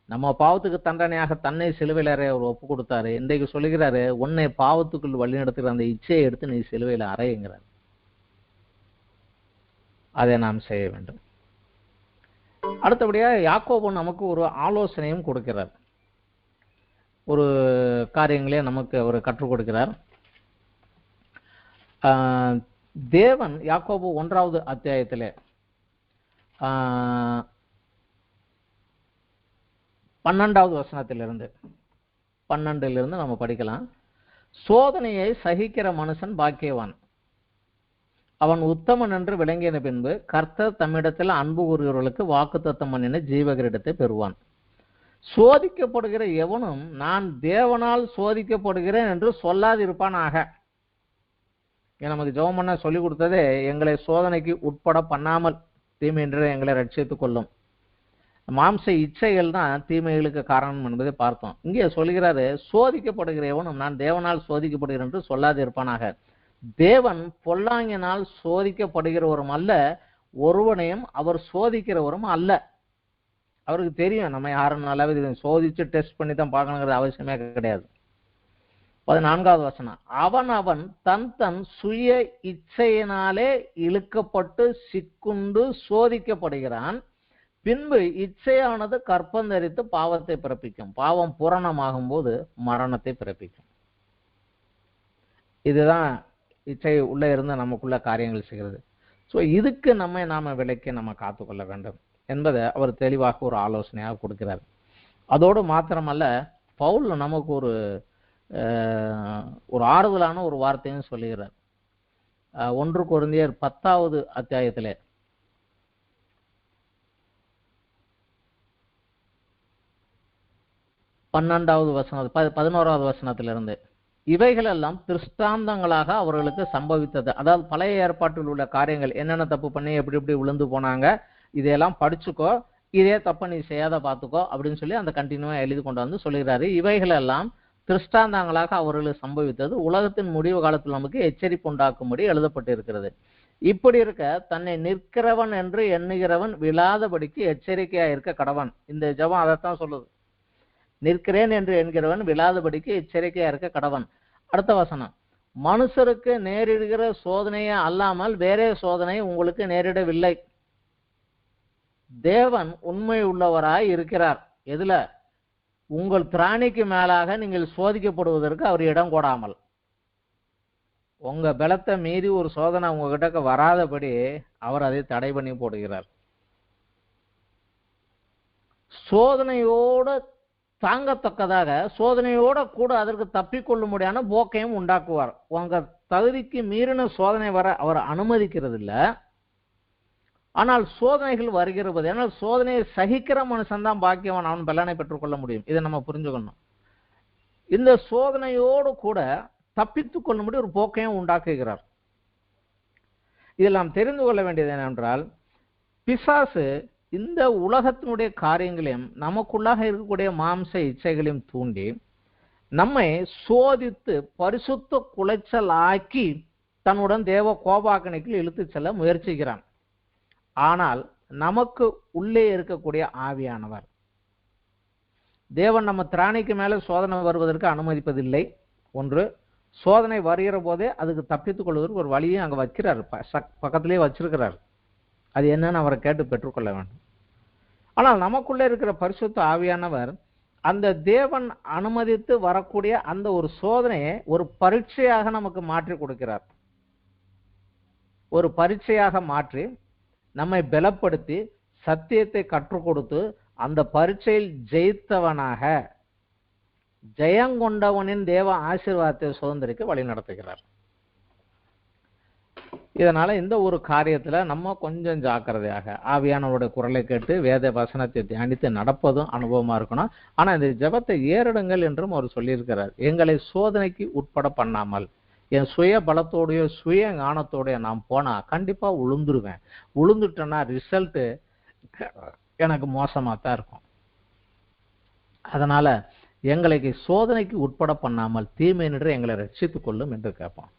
நம்ம பாவத்துக்கு தண்டனையாக தன்னை சிலுவையில் அறைய அவர் ஒப்பு கொடுத்தாரு. இன்றைக்கு சொல்லுகிறாரு, உன்னை பாவத்துக்குள் வழி நடத்துகிற அந்த இச்சையை எடுத்து நீ சிலுவையில் அறையுங்கிறார். அதை நாம் செய்ய வேண்டும். அடுத்தபடியாக யாக்கோபு நமக்கு ஒரு ஆலோசனையும் கொடுக்கிறார். ஒரு காரியங்களே நமக்கு அவர் கற்றுக் கொடுக்கிறார். தேவன் யாக்கோபு 1வது அத்தியாயத்திலே 12வது வசனத்திலிருந்து 12லிருந்து நம்ம படிக்கலாம். சோதனையை சகிக்கிற மனுஷன் பாக்கியவான், அவன் உத்தமன் என்று விளங்கின பின்பு கர்த்தர் தம்மிடத்தில் அன்பு கூறுகிறவர்களுக்கு வாக்குத்தத்தம் பண்ணின ஜீவகிரீடத்தை பெறுவான். சோதிக்கப்படுகிற எவனும் நான் தேவனால் சோதிக்கப்படுகிறேன் என்று சொல்லாதிருப்பானாக. நமக்கு ஜெபம் பண்ண சொல்லி கொடுத்ததே எங்களை சோதனைக்கு உட்பட பண்ணாமல் தீமை என்று எங்களை ரட்சித்துக் கொள்ளும். மாம்ச இச்சைகள் தான் தீமைகளுக்கு காரணம் என்பதை பார்த்தோம். இங்கே சொல்கிறாரு, சோதிக்கப்படுகிற எவனும் நான் தேவனால் சோதிக்கப்படுகிறேன் என்று சொல்லாதிருப்பானாக. தேவன் பொல்லாங்கினால் சோதிக்கப்படுகிறவரும் அல்ல, ஒருவனையும் அவர் சோதிக்கிறவரும் அல்ல. அவருக்கு தெரியும் நம்ம யாரும் நல்லாவே சோதிச்சு டெஸ்ட் பண்ணி தான் பார்க்கணுங்கிறது அவசியமே கிடையாது. 14வது வசனம், அவன் தன் சுய இச்சையினாலே இழுக்கப்பட்டு சிக்குண்டு சோதிக்கப்படுகிறான். பின்பு இச்சையானது கற்பந்தரித்து பாவத்தை பிறப்பிக்கும், பாவம் பூரணமாகும் போது மரணத்தை பிறப்பிக்கும். இதுதான் இச்சை உள்ள இருந்து நமக்குள்ள காரியங்கள் செய்கிறது. ஸோ இதுக்கு நாம விலைக்கு நம்ம காத்துக்கொள்ள வேண்டும் என்பதை அவர் தெளிவாக ஒரு ஆலோசனையாக கொடுக்கிறார். அதோடு மாத்திரமல்ல, பவுல் நமக்கு ஒரு ஆறுதலான ஒரு வார்த்தையும் சொல்லுகிறார். 1 கொரிந்தியர் 10வது அத்தியாயத்திலே 11வது வசனத்திலிருந்து, இவைகளெல்லாம் திருஷ்டாந்தங்களாக அவர்களுக்கு சம்பவித்தது. அதாவது பழைய ஏற்பாட்டில் உள்ள காரியங்கள், என்னென்ன தப்பு பண்ணி எப்படி எப்படி விழுந்து போனாங்க, இதையெல்லாம் படிச்சுக்கோ, இதே தப்ப நீ செய்யாத பார்த்துக்கோ அப்படின்னு சொல்லி அந்த கண்டினியூவா எழுதி கொண்டு வந்து சொல்லுகிறாரு. இவைகளெல்லாம் திருஷ்டாந்தங்களாக அவர்களுக்கு சம்பவித்தது உலகத்தின் முடிவு காலத்தில் நமக்கு எச்சரிப்பு உண்டாக்கும்படி எழுதப்பட்டிருக்கிறது. இப்படி இருக்க தன்னை நிற்கிறவன் என்று எண்ணுகிறவன் விழாதபடிக்கு எச்சரிக்கையா இருக்க கடவன். இந்த ஜெபம் அதைத்தான் சொல்லுது. நிற்கிறேன் என்று என்கிறவன் விழாதபடிக்கு எச்சரிக்கையா இருக்க கடவன். அடுத்த வசனம், மனுஷருக்கு நேரிடுகிற சோதனையே அல்லாமல் வேறே சோதனை உங்களுக்கு நேரிடவில்லை. தேவன் உண்மை உள்ளவராய் இருக்கிறார். எதுல? உங்கள் திராணிக்கு மேலாக நீங்கள் சோதிக்கப்படுவதற்கு அவர் இடம் கொடாமல், உங்க பலத்தை மீறி ஒரு சோதனை உங்ககிட்ட வராதபடி அவர் அதை தடை பண்ணி போடுகிறார். சோதனையோட தாங்கத்தக்கதாக சோதனையோட கூட அதற்கு தப்பிக்கொள்ள முடியாத போக்கையும் உண்டாக்குவார். உங்க தகுதிக்கு மீறின சோதனை வர அவர் அனுமதிக்கிறது இல்லை. ஆனால் சோதனைகள் வருகிறது. ஏன்னா சோதனையை சகிக்கிற மனுஷன் தான் பாக்கியவன், அவன் பலனை பெற்றுக்கொள்ள முடியும். இதை நம்ம புரிஞ்சுக்கணும். இந்த சோதனையோடு கூட தப்பித்துக் கொள்ளும்படி ஒரு போக்கையும் உண்டாக்குகிறார். இதில் நாம் தெரிந்து கொள்ள வேண்டியது என்னவென்றால், பிசாசு இந்த உலகத்தினுடைய காரியங்களையும் நமக்குள்ளாக இருக்கக்கூடிய மாம்ச இச்சைகளையும் தூண்டி நம்மை சோதித்து பரிசுத்த குலைச்சல் ஆக்கி தன்னுடன் தேவ கோபாக்கணைக்கு இழுத்து செல்ல முயற்சிக்கிறான். ஆனால் நமக்கு உள்ளே இருக்கக்கூடிய ஆவியானவர், தேவன் நம்ம திராணிக்கு மேல சோதனை வருவதற்கு அனுமதிப்பதில்லை. ஒன்று, சோதனை வருகிற போதே அதுக்கு தப்பித்துக் கொள்வதற்கு ஒரு வழியும் அங்க வைக்கிறார், பக்கத்திலே வச்சிருக்கிறார். அது என்னன்னு அவரை கேட்டு பெற்றுக்கொள்ள வேண்டும். ஆனால் நமக்குள்ளே இருக்கிற பரிசுத்த ஆவியானவர் அந்த தேவன் அனுமதித்து வரக்கூடிய அந்த ஒரு சோதனையை ஒரு பரீட்சையாக நமக்கு மாற்றி கொடுக்கிறார். ஒரு பரீட்சையாக மாற்றி நம்மை பலப்படுத்தி சத்தியத்தை கற்றுக் கொடுத்து அந்த பரீட்சையில் ஜெயித்தவனாக ஜெயங்கொண்டவனின் தேவ ஆசீர்வாதத்தை சுதந்திரிக்க வழி நடத்துகிறார். இதனால இந்த ஒரு காரியத்துல நம்ம கொஞ்சம் ஜாக்கிரதையாக ஆவியானவருடைய குரலை கேட்டு வேத வசனத்தை தியானித்து நடப்பதும் அனுபவமா இருக்கணும். ஆனா இந்த ஜெபத்தை ஏறிடுங்கள் என்றும் அவர் சொல்லியிருக்கிறார். எங்களை சோதனைக்கு உட்பட பண்ணாமல், என் சுய பலத்தோடைய சுய ஞானத்தோடைய நான் போனா கண்டிப்பா உளுந்துருவேன். உளுந்துட்டேன்னா ரிசல்ட் எனக்கு மோசமா தான் இருக்கும். அதனால எங்களுக்கு சோதனைக்கு உட்பட பண்ணாமல் தீமை நின்று எங்களை ரட்சித்துக் கொள்ளும் என்று கேட்போம்.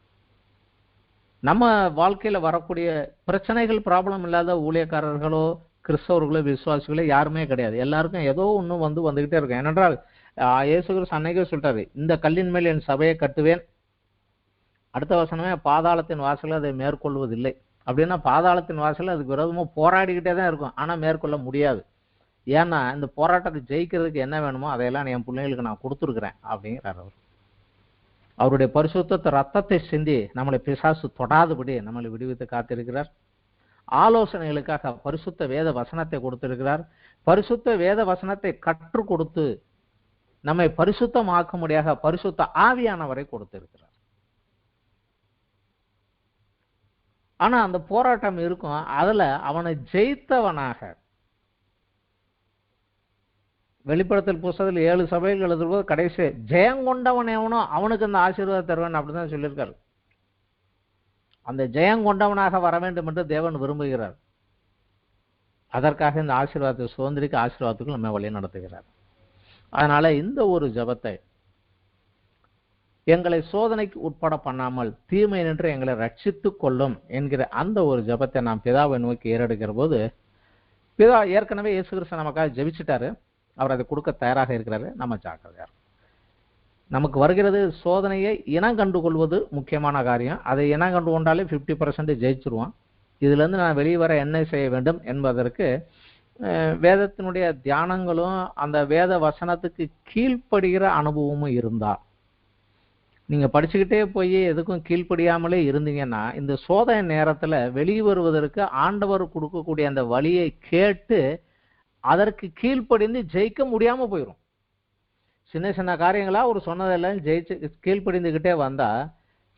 நம்ம வாழ்க்கையில வரக்கூடிய பிரச்சனைகள் ப்ராப்ளம் இல்லாத ஊழியக்காரர்களோ கிறிஸ்தவர்களோ விசுவாசிகளோ யாருமே கிடையாது. எல்லாருக்கும் ஏதோ ஒண்ணு வந்துகிட்டே இருக்கும். ஏனென்றால் இயேசு கிறிஸ்து அன்னைக்கே சொல்லிட்டாரு, இந்த கல்லின் மேல் என் சபையை கட்டுவேன். அடுத்த வசனமே பாதாளத்தின் வாசல் அதை மேற்கொள்வதில்லை. அப்படின்னா பாதாளத்தின் வாசல் அதுக்கு விரோதமா போராடிக்கிட்டே தான் இருக்கும், ஆனா மேற்கொள்ள முடியாது. ஏன்னா இந்த போராட்டத்தை ஜெயிக்கிறதுக்கு என்ன வேணுமோ அதையெல்லாம் என் பிள்ளைங்களுக்கு நான் கொடுத்துருக்கிறேன் அப்படிங்கிறார் அவர். அவருடைய பரிசுத்த ரத்தத்தை சிந்தி நம்மளை பிசாசு தொடாதபடி நம்மளை விடுவித்து காத்திருக்கிறார். ஆலோசனைகளுக்காக பரிசுத்த வேத வசனத்தை கொடுத்திருக்கிறார். பரிசுத்த வேத வசனத்தை கற்றுக் கொடுத்து நம்மை பரிசுத்தமாக்கும்படியாக பரிசுத்த ஆவியானவரை கொடுத்திருக்கிறார். ஆனா அந்த போராட்டம் இருக்கும். அதுல அவனை ஜெயித்தவனாக, வெளிப்படுத்தல் புஸ்தகத்தில் 7 சபைகள் எழுதும்போது கடைசி ஜெயங்கொண்டவன் எவனோ அவனுக்கு அந்த ஆசீர்வாதம் தருவன் அப்படிதான் சொல்லியிருக்காரு. அந்த ஜெயங்கொண்டவனாக வர வேண்டும் என்று தேவன் விரும்புகிறார். அதற்காக இந்த ஆசீர்வாதத்தை சுதந்திரிக்க ஆசீர்வாதத்துக்கு நம்ம வழி நடத்துகிறார். அதனால இந்த ஒரு ஜெபத்தை, எங்களை சோதனைக்கு உட்பட பண்ணாமல் தீமை நின்று எங்களை ரட்சித்துக் கொள்ளும் என்கிற அந்த ஒரு ஜெபத்தை நாம் பிதாவை நோக்கி ஏறெடுக்கிற போது, பிதா ஏற்கனவே இயேசு கிறிஸ்து நமக்காக ஜெபிச்சுட்டாரு. அவர் அதை கொடுக்க தயாராக இருக்கிறாரு. நம்ம ஜாக்கிரதையா, நமக்கு வருகிறது சோதனையை இனம் கண்டு கொள்வது முக்கியமான காரியம். அதை இனம் கண்டு கொண்டாலே 50% ஜெயிச்சிருவோம். இதுல இருந்து நான் வெளியே வர என்ன செய்ய வேண்டும் என்பதற்கு வேதத்தினுடைய தியானங்களும் அந்த வேத வசனத்துக்கு கீழ்ப்படுகிற அனுபவமும் இருந்தா, நீங்க படிச்சுக்கிட்டே போய் எதுக்கும் கீழ்ப்படியாமலே இருந்தீங்கன்னா இந்த சோதனை நேரத்துல வெளியே வருவதற்கு ஆண்டவர் கொடுக்கக்கூடிய அந்த வழியை கேட்டு அதற்கு கீழ்ப்படிந்து ஜெயிக்க முடியாம போயிடும். சின்ன சின்ன காரியங்களா ஒரு சொன்னதெல்லாம் ஜெயிச்சு கீழ்ப்படிந்துகிட்டே வந்தா,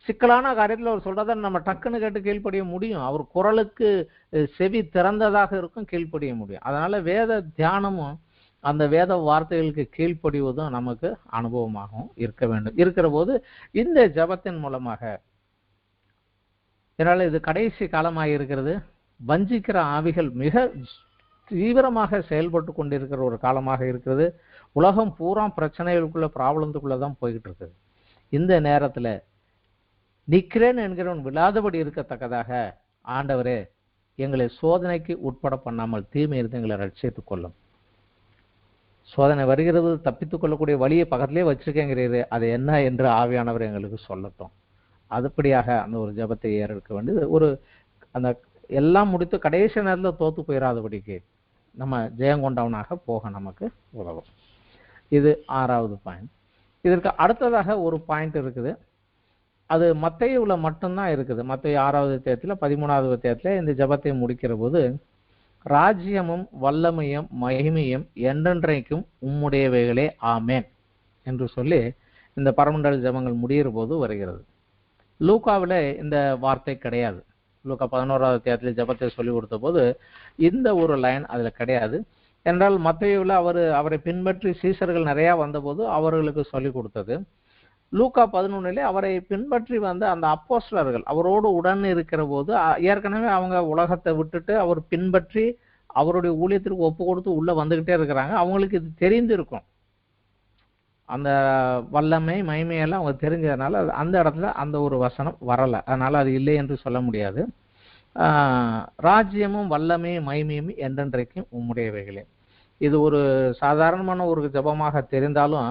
சிக்கலான காரியத்துல அவர் சொல்றத நம்ம டக்குன்னு கேட்டு கீழ்ப்படிய முடியும். அவர் குரலுக்கு செவி திறந்ததாக இருக்கும், கீழ்ப்படிய முடியும். அதனால வேத தியானமும் அந்த வேத வார்த்தைகளுக்கு கீழ்ப்படிவதும் நமக்கு அனுபவமாகவும் இருக்க வேண்டும். இருக்கிற போது இந்த ஜபத்தின் மூலமாக, இதனால இது கடைசி காலமாக இருக்கிறது. வஞ்சிக்கிற ஆவிகள் மிக தீவிரமாக செயல்பட்டு கொண்டிருக்கிற ஒரு காலமாக இருக்கிறது. உலகம் பூரா பிரச்சனைகளுக்குள்ள ப்ராப்ளத்துக்குள்ள தான் போய்கிட்டு இருக்குது. இந்த நேரத்துல நிக்கிறேன் என்கிறவன் விழாதபடி இருக்கத்தக்கதாக ஆண்டவரே எங்களை சோதனைக்கு உட்பட பண்ணாமல் தீமையிலிருந்து எங்களை ரட்சித்துக் கொள்ளும். சோதனை வருகிறது, தப்பித்துக் கொள்ளக்கூடிய வழியை பக்கத்திலே வச்சிருக்கேங்கிறது, அது என்ன என்று ஆவியானவர் எங்களுக்கு சொல்லட்டும். அதுபடியாக அந்த ஒரு ஜெபத்தை ஏறெடுக்க வேண்டியது ஒரு அந்த எல்லாம் முடித்து கடைசி நேரத்தில் தோத்து போயிடாதபடிக்கு நம்ம ஜெயங்கொண்டவனாக போக நமக்கு உதவும். இது 6வது பாயிண்ட். இதற்கு அடுத்ததாக ஒரு பாயிண்ட் இருக்குது. அது மத்தேயுல மட்டும்தான் இருக்குது. மத்தேயு 6வது அத்தியாயத்தில் 13வது அத்தியாயத்தில் இந்த ஜெபத்தை முடிக்கிற போது ராஜ்யமும் வல்லமையும் மகிமையும் என்றென்றைக்கும் உம்முடையவைகளே ஆமேன் என்று சொல்லி இந்த பரமண்டல ஜெபங்கள் முடிகிற போது வருகிறது. லூக்காவில் இந்த வார்த்தை கிடையாது. லூக்கா 11வது அத்தியாயத்தில் ஜெபத்தை சொல்லி கொடுத்த போது இந்த ஒரு லைன் அதுல கிடையாது. என்றால் மத்தேயுல அவரை பின்பற்றி சீசர்கள் நிறைய வந்தபோது அவர்களுக்கு சொல்லி கொடுத்தது. லூக்கா 11 அவரை பின்பற்றி வந்த அந்த அப்போஸ்தலர்கள் அவரோடு உடன் இருக்கிற போது ஏற்கனவே அவங்க உலகத்தை விட்டுட்டு அவர் பின்பற்றி அவருடைய ஊழியத்திற்கு ஒப்பு கொடுத்து உள்ள வந்துகிட்டே இருக்கிறாங்க. அவங்களுக்கு இது தெரிந்திருக்கும், அந்த வல்லமை மகிமையெல்லாம் அவங்க தெரிஞ்சதுனால அந்த இடத்துல அந்த ஒரு வசனம் வரல. அதனால அது இல்லை என்று சொல்ல முடியாது. ராஜ்யமும் வல்லமையும் மகிமையும் என்றென்றைக்கும் உம்முடையவைகளே. இது ஒரு சாதாரணமான ஒரு ஜெபமாக தெரிந்தாலும்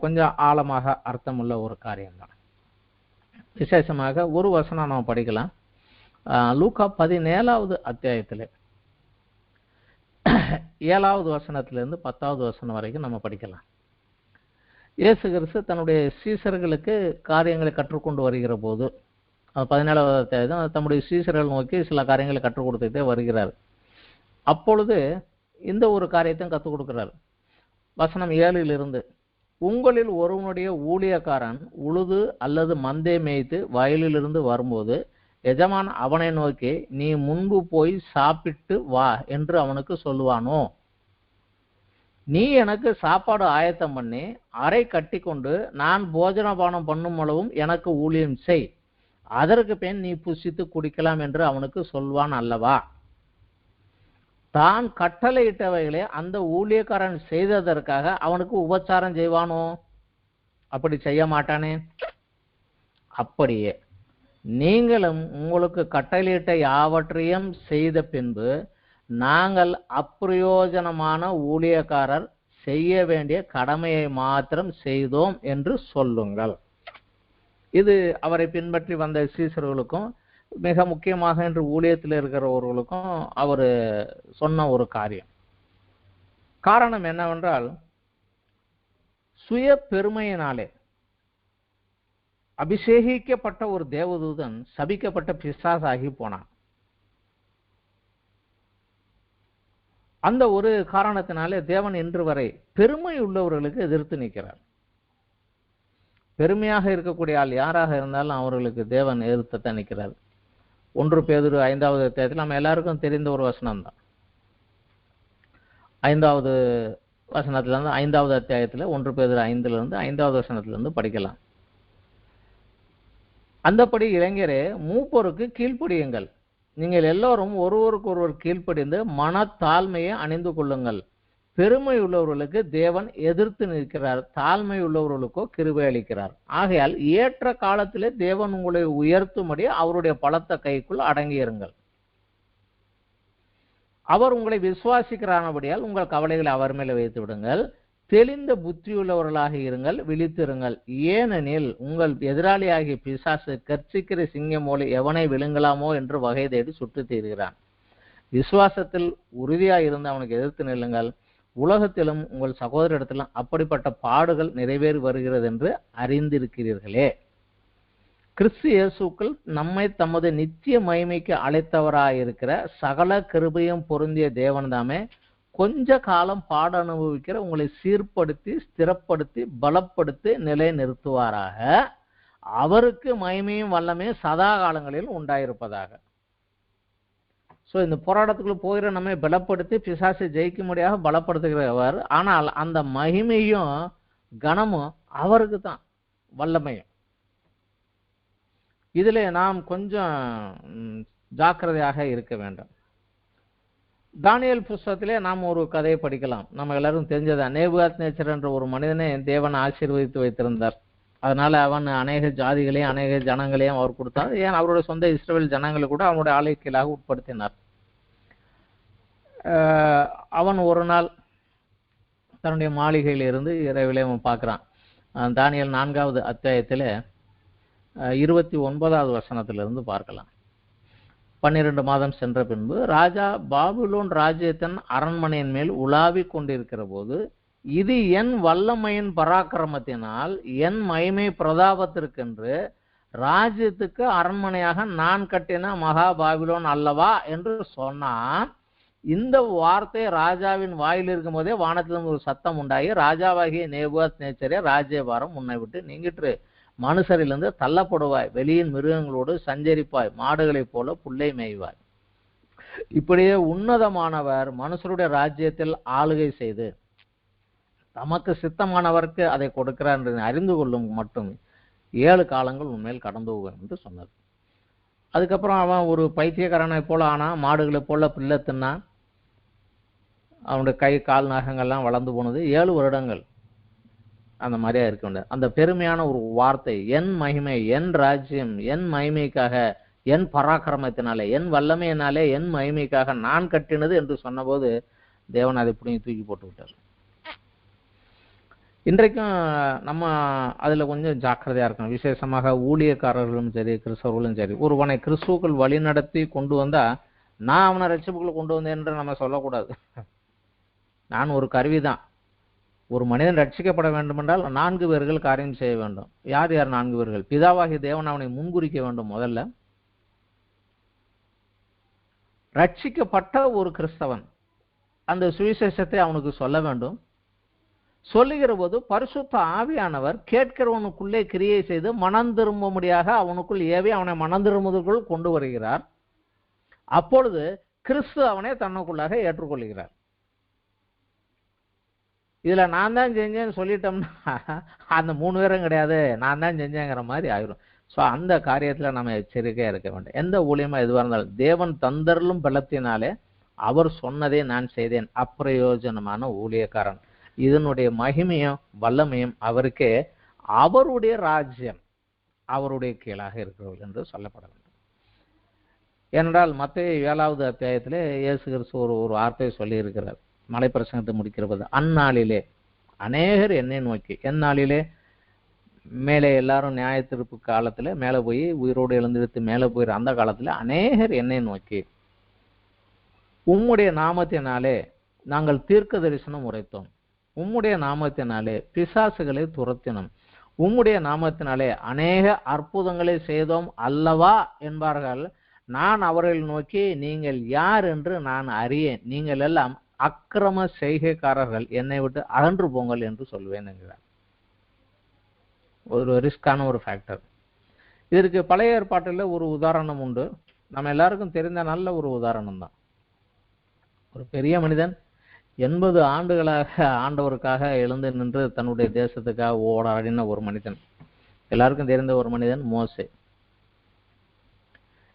கொஞ்சம் ஆழமாக அர்த்தமுள்ள ஒரு காரியம்தான். விசேஷமாக ஒரு வசனம் நம்ம படிக்கலாம். லூக்கா 17வது அத்தியாயத்தில் 7வது வசனத்திலிருந்து 10வது வசனம் வரைக்கும் நம்ம படிக்கலாம். இயேசு கிறிஸ்து தன்னுடைய சீசர்களுக்கு காரியங்களை கற்றுக்கொண்டு வருகிற போது 17வது அத்தியாயம் தம்முடைய சீசர்கள் நோக்கி சில காரியங்களை கற்றுக் கொடுத்துட்டே வருகிறார். அப்பொழுது இந்த ஒரு காரியத்தையும் கற்றுக் கொடுக்கிறார். வசனம் 7லிருந்து, உங்களில் ஒருவனுடைய ஊழியக்காரன் உழுது அல்லது மந்தை மேய்த்து வயலிலிருந்து வரும்போது எஜமான் அவனை நோக்கி நீ முன்பு போய் சாப்பிட்டு வா என்று அவனுக்கு சொல்லுவானோ? நீ எனக்கு சாப்பாடு ஆயத்தம் பண்ணி அறை கட்டி கொண்டு நான் போஜனபானம் பண்ணும் அளவும் எனக்கு ஊழியம் செய், அதற்கு பின் நீ புசித்து குடிக்கலாம் என்று அவனுக்கு சொல்வான் அல்லவா? தான் கட்டளையிட்டவைகளை அந்த ஊழியக்காரன் செய்ததற்காக அவனுக்கு உபச்சாரம் செய்வானோ? அப்படி செய்ய மாட்டானே. அப்படியே நீங்களும் உங்களுக்கு கட்டளையிட்ட யாவற்றையும் செய்த பின்பு நாங்கள் அப்பிரயோஜனமான ஊழியக்காரர் செய்ய வேண்டிய கடமையை மாத்திரம் செய்தோம் என்று சொல்லுங்கள். இது அவரை பின்பற்றி வந்த சீசர்களுக்கும் மிக முக்கியமாக என்று ஊழியத்தில் இருக்கிறவர்களுக்கும் அவர் சொன்ன ஒரு காரியம். காரணம் என்னவென்றால், சுய பெருமையினாலே அபிஷேகிக்கப்பட்ட ஒரு தேவதூதன் சபிக்கப்பட்ட பிசாசாகி போனான். அந்த ஒரு காரணத்தினாலே தேவன் இன்று வரை பெருமை உள்ளவர்களுக்கு எதிர்த்து நிற்கிறார். பெருமையாக இருக்கக்கூடிய ஆள் யாராக இருந்தாலும் அவர்களுக்கு தேவன் எதிர்த்து நிற்கிறார். 1 பேதுரு 5வது அத்தியாயத்தில் நம்ம எல்லாருக்கும் தெரிந்த ஒரு வசனம் தான். 5வது வசனத்திலிருந்து 5வது அத்தியாயத்தில் 1 பேதுரு 5லிருந்து 5வது வசனத்திலிருந்து படிக்கலாம். அந்தபடி இளைஞரே மூப்பருக்கு கீழ்ப்படியுங்கள். நீங்கள் எல்லோரும் ஒருவருக்கு ஒருவர் கீழ்ப்படிந்து மனத்தாழ்மையை அணிந்து கொள்ளுங்கள். பெருமை உள்ளவர்களுக்கு தேவன் எதிர்த்து நிற்கிறார், தாழ்மை உள்ளவர்களுக்கோ கிருபை அளிக்கிறார். ஆகையால் ஏற்ற காலத்திலே தேவன் உங்களை உயர்த்தும்படி அவருடைய பலத்த கைக்குள் அடங்கியிருங்கள். அவர் உங்களை விசுவாசிக்கிறானபடியால் உங்கள் கவலைகளை அவர் மேலே வைத்து விடுங்கள். தெளிந்த புத்தியுள்ளவர்களாக இருங்கள், விழித்திருங்கள். ஏனெனில் உங்கள் எதிராளியாகிய பிசாசு கர்ச்சிக்கிற சிங்கம் போல எவனை விழுங்கலாமோ என்று வகை தேடி சுற்றி தீர்கிறான். விசுவாசத்தில் உறுதியாக இருந்து அவனுக்கு எதிர்த்து நில்லுங்கள். உலகத்திலும் உங்கள் சகோதரிடத்திலும் அப்படிப்பட்ட பாடுகள் நிறைவேறி வருகிறது என்று அறிந்திருக்கிறீர்களே. கிறிஸ்து இயேசுக்குள் நம்மை தமது நித்திய மகிமைக்கு அழைத்தவராயிருக்கிற சகல கிருபையும் பொருந்திய தேவன்தாமே கொஞ்ச காலம் பாட அனுபவிக்கிற உங்களை சீர்படுத்தி ஸ்திரப்படுத்தி பலப்படுத்தி நிலை நிறுத்துவாராக. அவருக்கு மகிமையும் வல்லமையும் சதா காலங்களில் உண்டாயிருப்பதாக. ஸோ இந்த போராட்டத்துக்குள்ள போகிற நம்மை பலப்படுத்தி பிசாசை ஜெயிக்கும்படியாக பலப்படுத்துகிறவர். ஆனால் அந்த மகிமையும் கனமும் அவருக்கு தான், வல்லமையும். இதில் நாம் கொஞ்சம் ஜாக்கிரதையாக இருக்க வேண்டும். தானியேல் புஸ்தகத்திலே நாம் ஒரு கதையை படிக்கலாம். நம்ம எல்லாரும் தெரிஞ்சதான். நேபுகாத்நேச்சர் என்ற ஒரு மனிதனை தேவன் ஆசீர்வதித்து வைத்திருந்தார். அதனால அவன் அநேக ஜாதிகளையும் அநேக ஜனங்களையும் அவர் கொடுத்தார். ஏன் அவருடைய சொந்த இஸ்ரவேல் ஜனங்களை கூட அவனுடைய ஆளுகைக்கீழாக உட்படுத்தினார். அவன் ஒரு நாள் தன்னுடைய மாளிகையில் இருந்து இரவிலே அவன் பார்க்கிறான். தானியேல் 4வது அத்தியாயத்தில் 29வது வசனத்திலிருந்து பார்க்கலாம். 12 மாதம் சென்ற பின்பு ராஜா பாபிலோன் ராஜ்யத்தின் அரண்மனையின் மேல் உலாவிக் கொண்டிருக்கிற போது, இது என் வல்லமையின் பராக்கிரமத்தினால் என் மகிமை பிரதாபத்திற்கென்று ராஜ்யத்துக்கு அரண்மனையாக நான் கட்டின மகா பாபிலோன் அல்லவா என்று சொன்னான். இந்த வார்த்தை ராஜாவின் வாயில் இருக்கும் போதே வானத்திலும் ஒரு சத்தம் உண்டாகி, ராஜாவாகிய நேபுகாத்நேச்சரே, ராஜ்யபாரம் உன்னை விட்டு நீங்கிற்று, மனுஷரிலிருந்து தள்ளப்படுவாய், வெளியின் மிருகங்களோடு சஞ்சரிப்பாய், மாடுகளைப் போல புல்லை மேய்வாய். இப்படியே உன்னதமானவர் மனுஷருடைய ராஜ்யத்தில் ஆளுகை செய்து தமக்கு சித்தமானவருக்கு அதை கொடுக்கிறார் என்று அறிந்து கொள்ளும் மட்டும் 7 காலங்கள் உண்மையில் கடந்து போகும் என்று சொன்னார். அதுக்கப்புறம் அவன் ஒரு பைத்தியக்காரனை போல ஆனா, மாடுகளை போல பிள்ளை தின்னான். அவனுடைய கை கால் நகங்கள்லாம் வளர்ந்து போனது. 7 வருடங்கள் அந்த மாதிரியா இருக்க வேண்டிய அந்த பெருமையான ஒரு வார்த்தை, என் மகிமை, என் ராஜ்யம், என் மகிமைக்காக, என் பராக்கிரமத்தினாலே, என் வல்லமையினாலே, என் மகிமைக்காக நான் கட்டினது என்று சொன்னபோது தேவன் அதை பிடிங்கி தூக்கி போட்டு விட்டார். இன்றைக்கும் நம்ம அதில் கொஞ்சம் ஜாக்கிரதையாக இருக்கணும். விசேஷமாக ஊழியக்காரர்களும் சரி, கிறிஸ்தவர்களும் சரி, ஒருவனை கிறிஸ்துவுக்குள் வழி நடத்தி கொண்டு வந்தால் நான் அவனை ரட்சிப்புக்குள் கொண்டு வந்தேன் என்று நம்ம சொல்லக்கூடாது. நான் ஒரு கருவி தான். ஒரு மனிதன் ரட்சிக்கப்பட வேண்டுமென்றால் 4 பேர்கள் காரியம் செய்ய வேண்டும். யார் யார் 4 பேர்கள்? பிதாவாகிய தேவன் அவனை முன்குறிக்க வேண்டும். முதல்ல ரட்சிக்கப்பட்ட ஒரு கிறிஸ்தவன் அந்த சுவிசேஷத்தை அவனுக்கு சொல்ல வேண்டும். சொல்லுகிற போது பரிசுத்த ஆவியானவர் கேட்கிறவனுக்குள்ளே கிரியை செய்து மனம் திரும்பும்படியாக அவனுக்குள் ஏவி அவனை மனம் திரும்புவதற்குள் கொண்டு வருகிறார். அப்பொழுது கிறிஸ்து அவனை தன்னுக்குள்ளாக ஏற்றுக்கொள்கிறார். இதுல நான் தான் செஞ்சேன்னு சொல்லிட்டோம்னா அந்த 3 பேரும் கிடையாது, நான் தான் செஞ்சேங்கிற மாதிரி ஆயிரும். ஸோ அந்த காரியத்துல நம்ம எச்சரிக்கையா இருக்க வேண்டும். எந்த ஊழியமா எதுவாக இருந்தாலும் தேவன் தந்தருளும் பலத்தினாலே அவர் சொன்னதே நான் செய்தேன், அப்பிரயோஜனமான ஊழியக்காரன். இதனுடைய மகிமையும் வல்லமையும் அவருக்கே, அவருடைய ராஜ்யம் அவருடைய கீழாக இருக்கிறவர்கள் என்று சொல்லப்பட வேண்டும். ஏனென்றால் மத்தேயு 7வது அத்தியாயத்திலே இயேசு கிறிஸ்து ஒரு வார்த்தை சொல்லி இருக்கிறார். மலைப்பிரசங்கத்தை முடிக்கிற போது, அந்நாளிலே அநேகர் என்னை நோக்கி, எந்நாளிலே மேலே எல்லாரும் நியாய தீர்ப்பு காலத்துல மேலே போய் உயிரோடு எழுந்திருத்து மேலே போயிற அந்த காலத்துல அநேகர் என்னை நோக்கி, உம்முடைய நாமத்தினாலே நாங்கள் தீர்க்க தரிசனம் உரைத்தோம், உம்முடைய நாமத்தினாலே பிசாசுகளை துரத்தினோம், உம்முடைய நாமத்தினாலே அநேக அற்புதங்களை செய்தோம் அல்லவா என்பார்கள். நான் அவர்கள் நோக்கி, நீங்கள் யார் என்று நான் அறியேன், நீங்கள் எல்லாம் அக்கிரம செய்கைக்காரர்கள், என்னை விட்டு அகன்று போங்கள் என்று சொல்வேன் என்கிறார். ஒரு ரிஸ்கான ஒரு ஃபேக்டர். இதற்கு பழைய ஏற்பாட்டில் ஒரு உதாரணம் உண்டு. நம்ம எல்லாருக்கும் தெரிந்த நல்ல ஒரு உதாரணம் தான். ஒரு பெரிய மனிதன் 80 ஆண்டுகளாக ஆண்டவருக்காக எழுந்து நின்று தன்னுடைய தேசத்துக்காக ஓடாடின ஒரு மனிதன், எல்லாருக்கும் தெரிந்த ஒரு மனிதன் மோசே.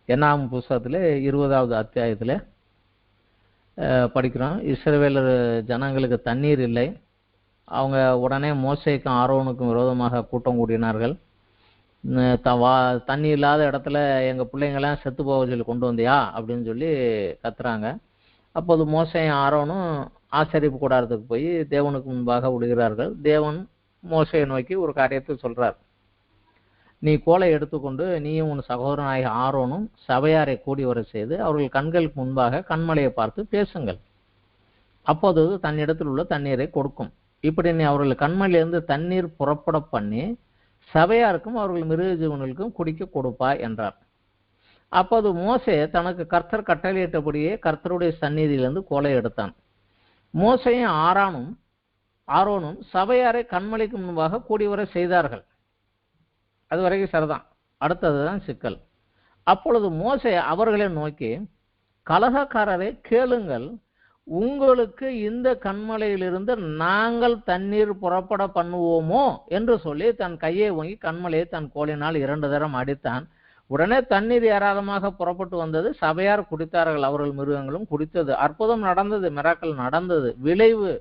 என்னாகும் புஸ்தகத்தில் 20வது அத்தியாயத்தில் படிக்கிறோம். இஸ்ரவேலர் ஜனங்களுக்கு தண்ணீர் இல்லை. அவங்க உடனே மோசேக்கும் ஆரோனுக்கும் விரோதமாக கூட்டம் கூட்டினார்கள். தண்ணி இல்லாத இடத்துல எங்கள் பிள்ளைங்களாம் செத்து போக சொல்லி கொண்டு வந்தியா அப்படின்னு சொல்லி கத்துறாங்க. அப்போது மோசேயும் ஆரோனும் ஆசரிப்பு கூடாரத்துக்கு போய் தேவனுக்கு முன்பாக விடுகிறார்கள். தேவன் மோசையை நோக்கி ஒரு காரியத்தை சொல்றார். நீ கோலை எடுத்துக்கொண்டு நீயும் உன் சகோதரனாகிய ஆரோனும் சபையாரை கூடி வர செய்து அவர்கள் கண்களுக்கு முன்பாக கண்மலையை பார்த்து பேசுங்கள், அப்போது தன்னிடத்தில் உள்ள தண்ணீரை கொடுக்கும். இப்படி நீ அவர்கள் கண்மலையிலிருந்து தண்ணீர் புறப்பட பண்ணி சபையாருக்கும் அவர்கள் மிருக ஜீவனுக்கும் குடிக்க கொடுப்பாய் என்றார். அப்போது மோசே தனக்கு கர்த்தர் கட்டளையிட்டபடியே கர்த்தருடைய சந்நிதியிலிருந்து கோலை எடுத்தான். மோசையும் ஆரோனும் சபையாரை கண்மலைக்கு முன்பாக கூடி வர செய்தார்கள். அது வரைக்கும் சரிதான். அடுத்ததுதான் சிக்கல். அப்பொழுது மோசே அவர்களை நோக்கி, கலகக்காரரை கேளுங்கள், உங்களுக்கு இந்த கண்மலையிலிருந்து நாங்கள் தண்ணீர் புறப்பட பண்ணுவோமோ என்று சொல்லி தன் கையை வாங்கி கண்மலையை தன் கோலினால் 2 தரம் அடித்தான். உடனே தண்ணீர் ஏராளமாக புறப்பட்டு வந்தது. சபையார் குடித்தார்கள், அவர்கள் மிருகங்களும் குடித்தது. அற்புதம் நடந்தது, மிராக்கள் நடந்தது. விளைவு,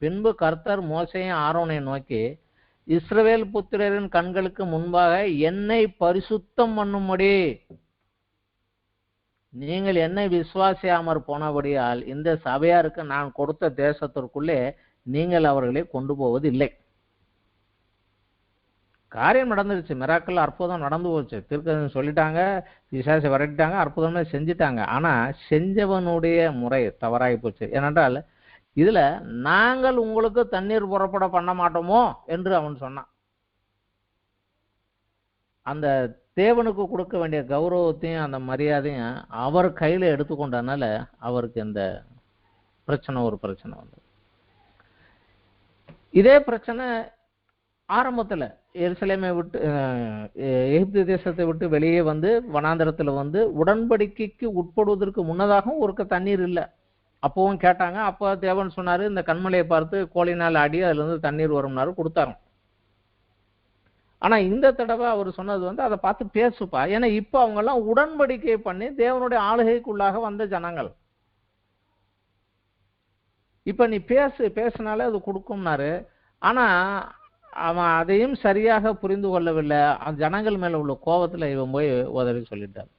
பின்பு கர்த்தர் மோசேயும் ஆரோனை நோக்கி, இஸ்ரவேல் புத்திரரின் கண்களுக்கு முன்பாக என்னை பரிசுத்தம் பண்ணும்படி நீங்கள் என்னை விசுவாசியாமற் போனபடியால் இந்த சபையாருக்கு நான் கொடுத்த தேசத்திற்குள்ளே நீங்கள் அவர்களை கொண்டு போவது இல்லை. காரியம் நடந்துருச்சு, மிராக்கள் அற்புதம் நடந்து போச்சு. தீர்க்கதரிசி சொல்லிட்டாங்க, பிசாசை விரட்டிட்டாங்க, அற்புதமே செஞ்சிட்டாங்க. ஆனா செஞ்சவனுடைய முறை தவறாகி போச்சு. ஏனென்றால் இதுல நாங்கள் உங்களுக்கு தண்ணீர் புறப்பட பண்ண மாட்டோமோ என்று அவன் சொன்னான். அந்த தேவனுக்கு கொடுக்க வேண்டிய கௌரவத்தையும் அந்த மரியாதையும் அவர் கையில எடுத்துக்கொண்டனால அவருக்கு இந்த ஒரு பிரச்சனை வந்தது. இதே பிரச்சனை ஆரம்பத்துல எருசலேமை விட்டு எகிப்து தேசத்தை விட்டு வெளியே வந்து வனாந்தரத்துல வந்து உடன்படிக்கைக்கு உட்படுவதற்கு முன்னதாகவும் ஒருக்க தண்ணீர் இல்லை. அப்பவும் கேட்டாங்க. அப்ப தேவன் சொன்னாரு, இந்த கண்மலையை பார்த்து கோலினால் அடி அதுல இருந்து தண்ணீர் வரும்னாரு, கொடுத்தாரு. ஆனா இந்த தடவை அவர் சொன்னது வந்து அதை பார்த்து பேசுப்பா. ஏன்னா இப்ப அவங்க எல்லாம் உடன்படிக்கை பண்ணி தேவனுடைய ஆளுகைக்குள்ளாக வந்த ஜனங்கள். இப்ப நீ பேசினாலே அது கொடுக்கும்னாரு. ஆனா அவன் அதையும் சரியாக புரிந்து கொள்ளவில்லை. ஜனங்கள் மேல உள்ள கோபத்துல இவன் போய் உதவி சொல்லிட்டார்.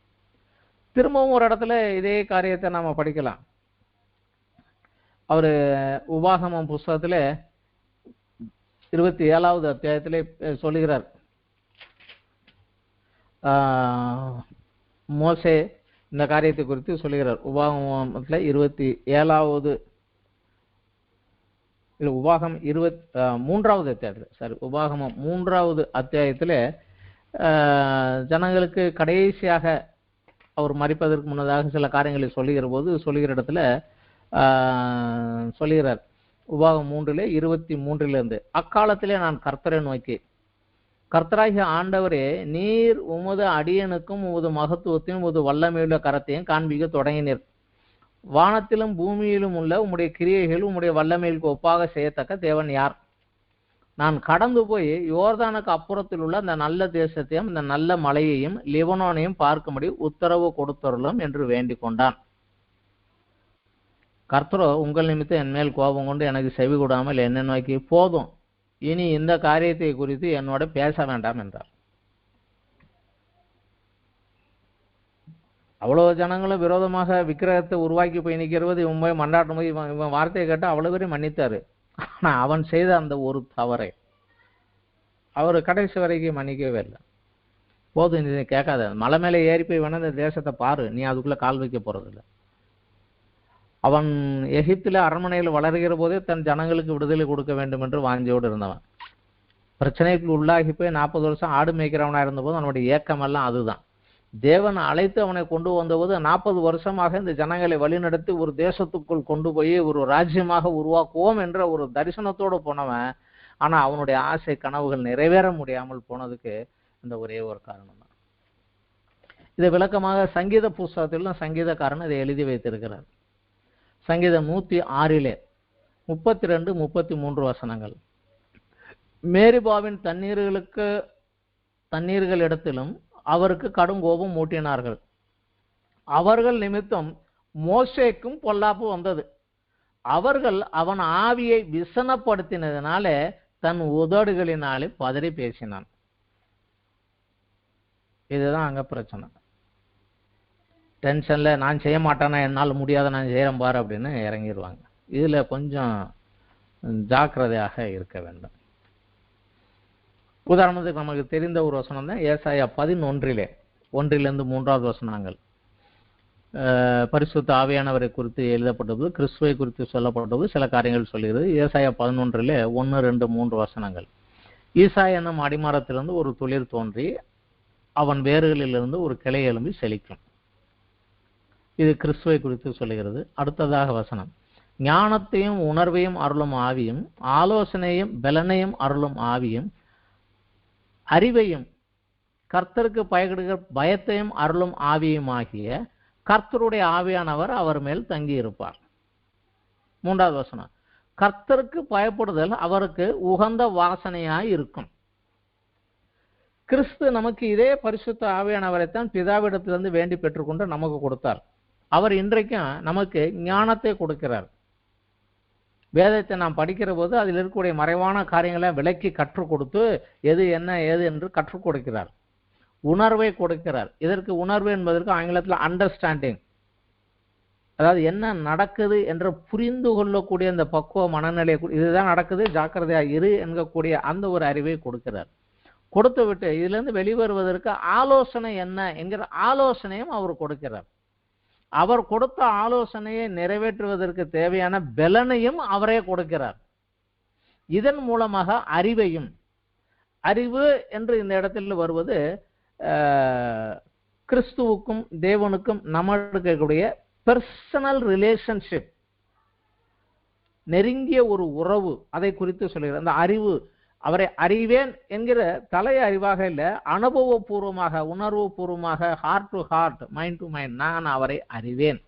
திரும்பவும் ஒரு இடத்துல இதே காரியத்தை நாம படிக்கலாம். அவரு உபாகமம் புஸ்தகத்துல 27வது அத்தியாயத்திலே சொல்லுகிறார். மோசே இந்த காரியத்தை குறித்து சொல்லுகிறார். உபாகமத்துல 27வது உபாகம் 23வது அத்தியாயத்தில் உபாகமம் 3வது அத்தியாயத்தில் ஜனங்களுக்கு கடைசியாக அவர் மரிப்பதற்கு முன்னதாக சில காரியங்களை சொல்லுகிற இடத்துல சொல்லுகிறார். உபாகம் 3:23 அக்காலத்திலே நான் கர்த்தரை நோக்கி, கர்த்தராகிய ஆண்டவரே, நீர் உமது அடியனுக்கும் உமது மகத்துவத்தையும் உமது வல்லமையுள்ள கரத்தையும் காண்பிக்க தொடங்கினீர். வானத்திலும் பூமியிலும் உள்ள உம்முடைய கிரியைகள் உம்முடைய வல்லமைகளுக்கு ஒப்பாக செய்யத்தக்க தேவன் யார்? நான் கடந்து போய் யோர்தானுக்கு அப்புறத்தில் உள்ள அந்த நல்ல தேசத்தையும் இந்த நல்ல மலையையும் லிபனோனையும் பார்க்கும்படி உத்தரவு கொடுத்தருளும் என்று வேண்டிக் கொண்டான். கர்த்தரோ உங்கள் நிமித்தம் என் மேல் கோபம் கொண்டு எனக்கு செவி கொடாமல் என்ன நோக்கி, போதும், இனி இந்த காரியத்தை குறித்து என்னோட பேச வேண்டாம் என்றார். அவ்வளவு ஜனங்களும் விரோதமாக விக்கிரகத்தை உருவாக்கி போய் நிற்கிறது. இவன் போய் மண்டாட்டும் போது இவன் வார்த்தையை கேட்டு அவ்வளவு பேரையும் மன்னித்தாரு. ஆனா அவன் செய்த அந்த ஒரு தவறை அவர் கடைசி வரைக்கும் மன்னிக்கவே இல்லை. போதும், நீ கேட்காத, மலை மேலே ஏறி போய் வேணா இந்த தேசத்தை பாரு, நீ அதுக்குள்ள கால் வைக்க போறதில்லை. அவன் எகிப்தில அரண்மனையில் வளர்கிற போதே தன் ஜனங்களுக்கு விடுதலை கொடுக்க வேண்டும் என்று வாஞ்சியோடு இருந்தவன். பிரச்சனைக்கு உள்ளாகி போய் 40 வருஷம் ஆடு மேய்க்கிறவனா இருந்தபோது அவனுடைய ஏக்கம் எல்லாம் அதுதான். தேவன் அழைத்து அவனை கொண்டு வந்தபோது 40 வருஷமாக இந்த ஜனங்களை வழிநடத்தி ஒரு தேசத்துக்குள் கொண்டு போய் ஒரு ராஜ்யமாக உருவாக்குவோம் என்ற ஒரு தரிசனத்தோடு போனவன். ஆனா அவனுடைய ஆசை கனவுகள் நிறைவேற முடியாமல் போனதுக்கு இந்த ஒரே ஒரு காரணம் தான். இதை விளக்கமாக சங்கீத புஸ்தகத்திலும் சங்கீதக்காரன் இதை எழுதி வைத்திருக்கிறார். சங்கீதம் 106 32 33 வசனங்கள். மேரிபாவின் தண்ணீர்கள் இடத்திலும் அவருக்கு கடும் கோபம் மூட்டினார்கள். அவர்கள் நிமித்தம் மோசேக்கும் பொல்லாப்பு வந்தது. அவர்கள் அவன் ஆவியை விசனப்படுத்தினதுனால தன் உதடுகளினாலே பதறி பேசினான். இதுதான் அங்க பிரச்சனை. டென்ஷன்ல நான் செய்ய மாட்டேன்னா, என்னால் முடியாத, நான் செய்யறேன் பாரு அப்படின்னு இறங்கிடுவாங்க. இதுல கொஞ்சம் ஜாக்கிரதையாக இருக்க வேண்டும். உதாரணத்துக்கு நமக்கு தெரிந்த ஒரு வசனம் தான் ஏசாயா 11 1 3 வசனங்கள். பரிசுத்த ஆவியானவரை குறித்து எழுதப்பட்டது, கிறிஸ்துவை குறித்து சொல்லப்பட்டது, சில காரியங்கள் சொல்லுகிறது. ஏசாயா 11 1 2 3 வசனங்கள். ஈசாய் என்னும் அடிமரத்திலிருந்து ஒரு துளிர் தோன்றி அவன் வேர்களிலிருந்து ஒரு கிளை எழும்பி செழிக்கும். இது கிறிஸ்துவை குறித்து சொல்லுகிறது. அடுத்ததாக வசனம், ஞானத்தையும் உணர்வையும் அருளும் ஆவியும், ஆலோசனையும் பலனையும் அருளும் ஆவியும், அறிவையும் கர்த்தருக்கு பயப்படுகிற பயத்தையும் அருளும் ஆவியும் ஆகிய கர்த்தருடைய ஆவியானவர் அவர் மேல் தங்கி இருப்பார். 3வது வசனம், கர்த்தருக்கு பயப்படுதல் அவருக்கு உகந்த வாசனையாய் இருக்கும். கிறிஸ்து நமக்கு இதே பரிசுத்த ஆவியானவரைத்தான் பிதாவிடத்திலிருந்து வேண்டி பெற்றுக்கொண்டு நமக்கு கொடுத்தார். அவர் இன்றைக்கும் நமக்கு ஞானத்தை கொடுக்கிறார். வேதத்தை நாம் படிக்கிற போது அதில் இருக்கக்கூடிய மறைவான காரியங்களை விளக்கி கற்றுக் கொடுத்து எது என்ன ஏது என்று கற்றுக் கொடுக்கிறார். உணர்வை கொடுக்கிறார். இதற்கு உணர்வு என்பதற்கு ஆங்கிலத்தில் அண்டர்ஸ்டாண்டிங், அதாவது என்ன நடக்குது என்று புரிந்து கொள்ளக்கூடிய அந்த பக்குவ மனநிலை, இதுதான் நடக்குது ஜாக்கிரதையா இரு என்கக்கூடிய அந்த ஒரு அறிவை கொடுக்கிறார். கொடுத்து விட்டு இதிலிருந்து வெளிவருவதற்கு ஆலோசனை என்ன என்கிற ஆலோசனையும் அவர் கொடுக்கிறார். அவர் கொடுத்த ஆலோசனையை நிறைவேற்றுவதற்கு தேவையான பலனையும் அவரே கொடுக்கிறார். இதன் மூலமாக அறிவையும், அறிவு என்று இந்த இடத்தில் வருவது கிறிஸ்துவுக்கும் தேவனுக்கும் நம்மளுடைய பர்சனல் ரிலேஷன்ஷிப், நெருங்கிய ஒரு உறவு, அதை குறித்து சொல்கிறார். அந்த அறிவு, அவரை அறிவேன் என்கிற தலை அறிவாக இல்லை, அனுபவபூர்வமாக உணர்வு பூர்வமாக, heart to heart, mind to mind, நான் அவரை அறிவேன்,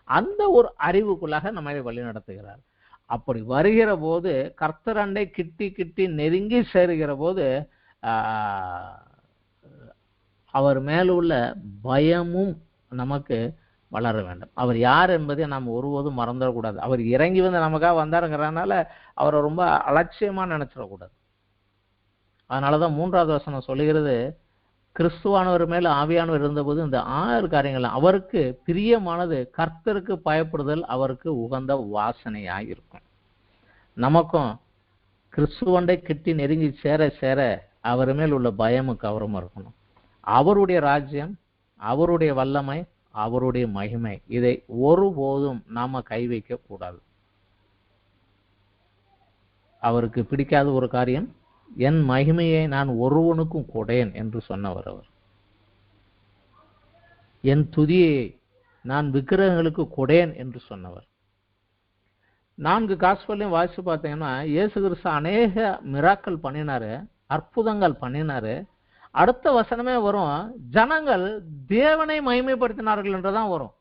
அந்த ஒரு அறிவுக்குள்ளாக நம்மை வழி நடத்துகிறார். அப்படி வருகிற போது கர்த்தரண்டை கிட்டி கிட்டி நெருங்கி சேருகிற போது அவர் மேலுள்ள பயமும் நமக்கு வளர வேண்டும். அவர் யார் என்பதை நாம் ஒருபோதும் மறந்துடக்கூடாது. அவர் இறங்கி வந்து நமக்காக வந்தாருங்கிறதுனால அவரை ரொம்ப அலட்சியமா நினைச்சிடக்கூடாது. அதனாலதான் 3வது வசனம் சொல்லுகிறது, கிறிஸ்துவானவர் மேல் ஆவியானவர் இருந்தபோது இந்த 6 காரியங்கள் அவருக்கு பிரியமானது, கர்த்தருக்கு பயப்படுதல் அவருக்கு உகந்த வாசனையாயிருக்கும். நமக்கும் கிறிஸ்துவண்டை கிட்டி நெருங்கி சேர சேர அவர் மேல் உள்ள பயமும் கவரமும் இருக்கணும். அவருடைய ராஜ்யம், அவருடைய வல்லமை, அவருடைய மகிமை, இதை ஒருபோதும் நாம கை வைக்க கூடாது. அவருக்கு பிடிக்காத ஒரு காரியம், என் மகிமையை நான் ஒருவனுக்கும் கொடேன் என்று சொன்னவர். அவர் என் துதியை நான் விக்கிரகங்களுக்கு கொடேன் என்று சொன்னவர். 4 காஸ்பல்லையும் வாசிச்சு பார்த்தீங்கன்னா இயேசு கிறிஸ்து அநேக மிராக்கள் பண்ணினாரு, அற்புதங்கள் பண்ணினாரு. அடுத்த வசனமே வரும், ஜனங்கள் தேவனை மகிமைப்படுத்தினார்கள் என்றுதான் வரும்.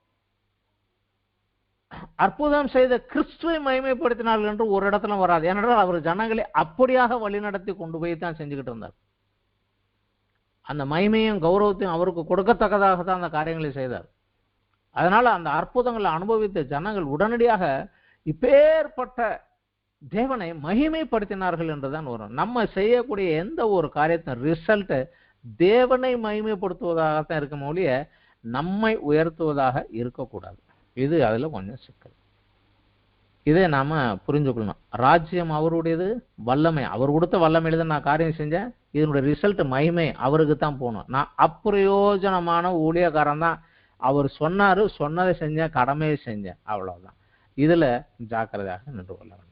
அற்புதம் செய்த கிறிஸ்துவை மகிமைப்படுத்தினார்கள் என்று ஒரு இடத்துல வராது. ஏனென்றால் அவர் ஜனங்களை அப்படியாக வழிநடத்தி கொண்டு போய் தான் செஞ்சுக்கிட்டு இருந்தார். அந்த மகிமையும் கௌரவத்தையும் அவருக்கு கொடுக்கத்தக்கதாக தான் அந்த காரியங்களை செய்தார். அதனால அந்த அற்புதங்களை அனுபவித்த ஜனங்கள் உடனடியாக இப்பேற்பட்ட தேவனை மகிமைப்படுத்தினார்கள் என்றுதான் வரும். நம்ம செய்யக்கூடிய எந்த ஒரு காரியத்தின் ரிசல்ட் தேவனை மகிமைப்படுத்துவதாகத்தான் இருக்கும் ஒழிய நம்மை உயர்த்துவதாக இருக்கக்கூடாது. இது அதுல கொஞ்சம் சிக்கல். இதை நாம புரிஞ்சுக்கணும். ராஜ்யம் அவருடையது, வல்லமை அவர் கொடுத்த வல்லமையில தான் நான் காரியம் செஞ்சேன், இதனுடைய ரிசல்ட் மகிமை அவருக்கு தான் போகணும். நான் அப்பிரயோஜனமான ஊழியக்காரன் தான். அவர் சொன்னாரு, சொன்னதை செஞ்சேன், கடமையை செஞ்சேன், அவ்வளவுதான். இதுல ஜாக்கிரதையாக நின்று கொள்ள வேண்டும்.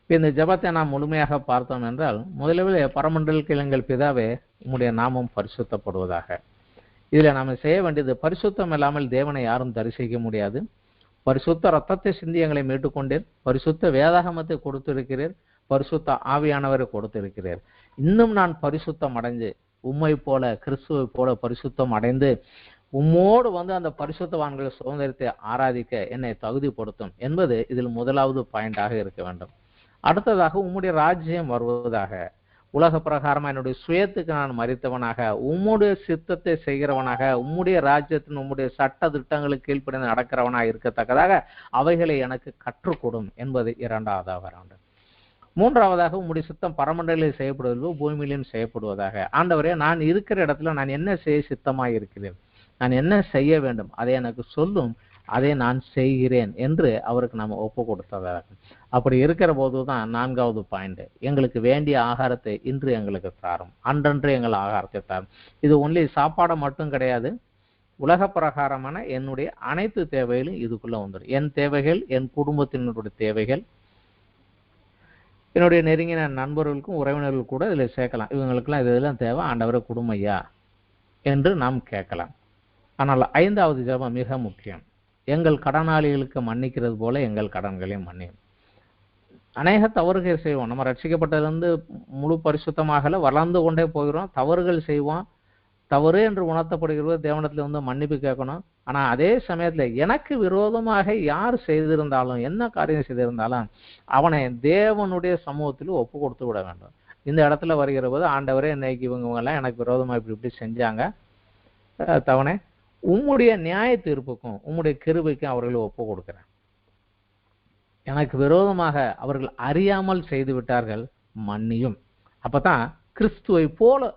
இந்த ஜெபத்தை நாம் முழுமையாக பார்த்தோம் என்றால், முதலில் பரமண்டலத்தில் எங்கள் பிதாவே உம்முடைய நாமம் பரிசுத்தப்படுவதாக. இதுல நாம செய்ய வேண்டியது, பரிசுத்தம் இல்லாமல் தேவனை யாரும் தரிசிக்க முடியாது. பரிசுத்த ரத்தத்தை சிந்தி எங்களை மீட்டுக்கொண்டீர், பரிசுத்த வேதாகமத்தை கொடுத்திருக்கிறீர், பரிசுத்த ஆவியானவரை கொடுத்திருக்கிறீர். இன்னும் நான் பரிசுத்தம் அடைஞ்சு உம்மை போல கிறிஸ்துவை போல பரிசுத்தம் அடைந்து உம்மோடு வந்து அந்த பரிசுத்தவான்களை சுதந்திரத்தை ஆராதிக்க என்னை தகுதிப்படுத்தும் என்பது இதில் முதலாவது பாயிண்டாக இருக்க வேண்டும். அடுத்ததாக உம்முடைய ராஜ்யம் வருவதாக. உலக பிரகாரமா என்னுடைய சுயத்துக்கு நான் மறித்தவனாக, உம்முடைய சித்தத்தை செய்கிறவனாக, உம்முடைய ராஜ்யத்தின் உம்முடைய சட்ட திட்டங்களுக்கு கீழ்ப்படிந்து நடக்கிறவனாக இருக்கத்தக்கதாக அவைகளை எனக்கு கற்றுக்கொடும் என்பது 2வது வேண்டும். 3வதாக உம்முடைய சித்தம் பரமண்டலில் செய்யப்படுவதோ பூமியிலும் செய்யப்படுவதாக. ஆண்டவரே, நான் இருக்கிற இடத்துல நான் என்ன செய்ய சித்தமாக இருக்கிறேன், நான் என்ன செய்ய வேண்டும், அதை எனக்கு சொல்லும், அதை நான் செய்கிறேன் என்று அவருக்கு நாம் ஒப்பு கொடுத்ததாக. அப்படி இருக்கிற போதுதான் 4வது பாயிண்ட், எங்களுக்கு வேண்டிய ஆகாரத்தை இன்று எங்களுக்கு தாரும், அன்றன்று எங்கள் ஆகாரத்தை தாரும். இது ஒன்லி சாப்பாடை மட்டும் கிடையாது, உலக பிரகாரமான என்னுடைய அனைத்து தேவைகளும் இதுக்குள்ள வந்துடும். என் தேவைகள், என் குடும்பத்தினுடைய தேவைகள், என்னுடைய நெருங்கின நண்பர்களுக்கும் உறவினர்கள் கூட இதில் சேர்க்கலாம். இவங்களுக்கெல்லாம் இதெல்லாம் தேவை, ஆண்டவரை குடும்பையா என்று நாம் கேட்கலாம். ஆனால் 5வது ஜெபம் மிக முக்கியம். எங்கள் கடனாளிகளுக்கு மன்னிக்கிறது போல எங்கள் கடன்களையும் மன்னியும். அநேக தவறுகள் செய்வோம். நம்ம ரட்சிக்கப்பட்டதிலிருந்து முழு பரிசுத்தமாக வளர்ந்து கொண்டே போகிறோம். தவறுகள் செய்வோம். தவறு என்று உணர்த்தப்படுகிறது, தேவனிடத்துல வந்து மன்னிப்பு கேட்கணும். ஆனா அதே சமயத்துல எனக்கு விரோதமாக யார் செய்திருந்தாலும், என்ன காரியம் செய்திருந்தாலும் அவனை தேவனுடைய சமூகத்தில் ஒப்பு கொடுத்து விட வேண்டும். இந்த இடத்துல வருகிற போது, ஆண்டவரே இன்னைக்கு இவங்கெல்லாம் எனக்கு விரோதமா இப்படி இப்படி செஞ்சாங்க, தவணை உம்முடைய நியாய தீர்ப்புக்கும் உம்முடைய கிருபைக்கும் அவர்களை ஒப்பு கொடுக்கிறேன். எனக்கு விரோதமாக அவர்கள் அறியாமல் செய்து விட்டார்கள், மன்னியும். அப்பதான் கிறிஸ்துவை போல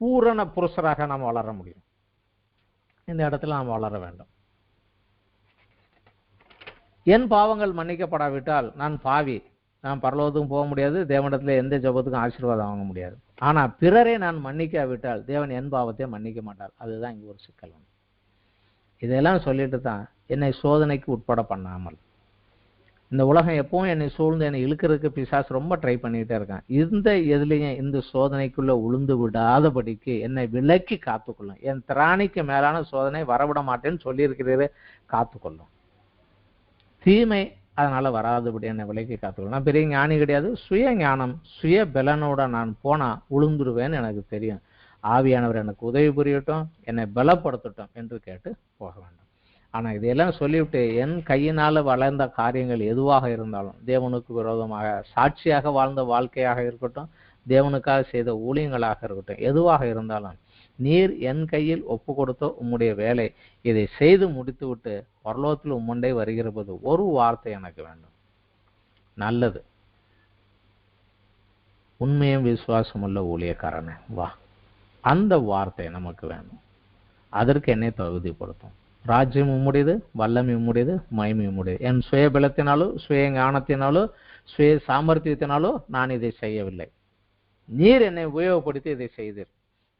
பூரண புருஷராக நாம் வளர முடியும். இந்த இடத்துல நாம் வளர வேண்டும். என் பாவங்கள் மன்னிக்கப்படாவிட்டால் நான் பாவி, நான் பரலோகத்துக்கும் போக முடியாது, தேவனிடத்துல எந்த ஜெபத்துக்கும் ஆசீர்வாதம் வாங்க முடியாது. ஆனா பிறரை நான் மன்னிக்காவிட்டால் தேவன் என் பாவத்தை மன்னிக்க மாட்டார். அதுதான் இங்க ஒரு சிக்கல். இதெல்லாம் சொல்லிட்டு தான் என்னை சோதனைக்கு உட்பட பண்ணாமல், இந்த உலகம் எப்பவும் என்னை சூழ்ந்து என்னை இழுக்கிறதுக்கு பிசாசு ரொம்ப ட்ரை பண்ணிக்கிட்டே இருக்கான். இந்த எதுலையும் இந்த சோதனைக்குள்ள உளுந்து விடாதபடிக்கு என்னை விலக்கி காத்துக்கொள்ளும். என் திராணிக்கு மேலான சோதனை வரவிட மாட்டேன்னு சொல்லியிருக்கிறீரே, காத்துக்கொள்ளும். தீமை அதனால வராதபடி என்னை விலக்கி காத்துக்கொள்ளும். நான் பெரிய ஞானி கிடையாது, சுய ஞானம் சுய பலனோட நான் போனா உளுந்துருவேன்னு எனக்கு தெரியும். ஆவியானவர் எனக்கு உதவி புரியட்டும், என்னை பலப்படுத்தட்டும் என்று கேட்டு போக வேண்டும். ஆனா இதையெல்லாம் சொல்லிவிட்டு என் கையினால வளர்ந்த காரியங்கள் எதுவாக இருந்தாலும், தேவனுக்கு விரோதமாக சாட்சியாக வாழ்ந்த வாழ்க்கையாக இருக்கட்டும், தேவனுக்காக செய்த ஊழியங்களாக இருக்கட்டும், எதுவாக இருந்தாலும் நீர் என் கையில் ஒப்பு கொடுத்த உம்முடைய வேலை, இதை செய்து முடித்து விட்டு பரலோகத்தில் உம்முண்டை வருகிற போது ஒரு வார்த்தை எனக்கு வேண்டும், நல்லது, உண்மையும் விசுவாசம் உள்ள ஊழியக்காரனே வா. அந்த வார்த்தை நமக்கு வேணும். அதற்கு என்னை தகுதிப்படுத்தும். ராஜ்யம் உம்முடையது, வல்லமை உம்முடையது, மகிமை உம்முடையது. என் சுய பலத்தினாலோ சுய ஞானத்தினாலோ சுய சாமர்த்தியத்தினாலோ நான் இதை செய்யவில்லை. நீர் என்னை உபயோகப்படுத்தி இதை செய்தீர்.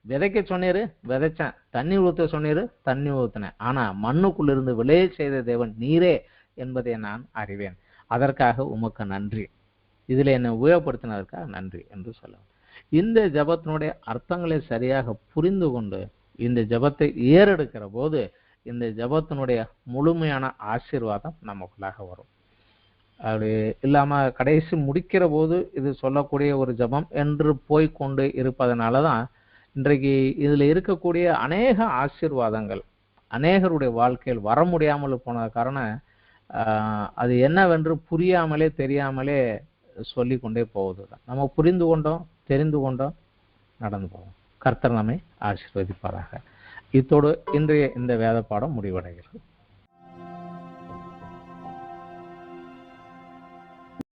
விதைக்க சொன்னீரு, விதைச்சேன். தண்ணி ஊற்ற சொன்னீரு, தண்ணி ஊற்றினேன். ஆனா மண்ணுக்குள்ளிருந்து விளைய செய்த தேவன் நீரே என்பதை நான் அறிவேன். அதற்காக உமக்கு நன்றி. இதுல என்னை உபயோகப்படுத்தினதற்காக நன்றி என்று சொல்லுவேன். இந்த ஜபத்தினுடைய அர்த்தங்களை சரியாக புரிந்து கொண்டு இந்த ஜபத்தை ஏறெடுக்கிற போது இந்த ஜபத்தினுடைய முழுமையான ஆசீர்வாதம் நமக்குள்ளாக வரும். அப்படி இல்லாம கடைசி முடிக்கிற போது இது சொல்லக்கூடிய ஒரு ஜபம் என்று போய்கொண்டு இருப்பதனாலதான் இன்றைக்கு இதுல இருக்கக்கூடிய அநேக ஆசீர்வாதங்கள் அநேகருடைய வாழ்க்கையில் வர முடியாமல் போன காரணம் அது என்னவென்று புரியாமலே தெரியாமலே சொல்லி கொண்டே போகுது. நம்ம புரிந்து கொண்டோம், தெரிந்து கொண்டோம், நடந்து போவோம். கர்த்தர் நம்மை ஆசீர்வதிப்பாராக. இத்தோடு இன்றைய இந்த வேத பாடம் முடிவடைகிறது.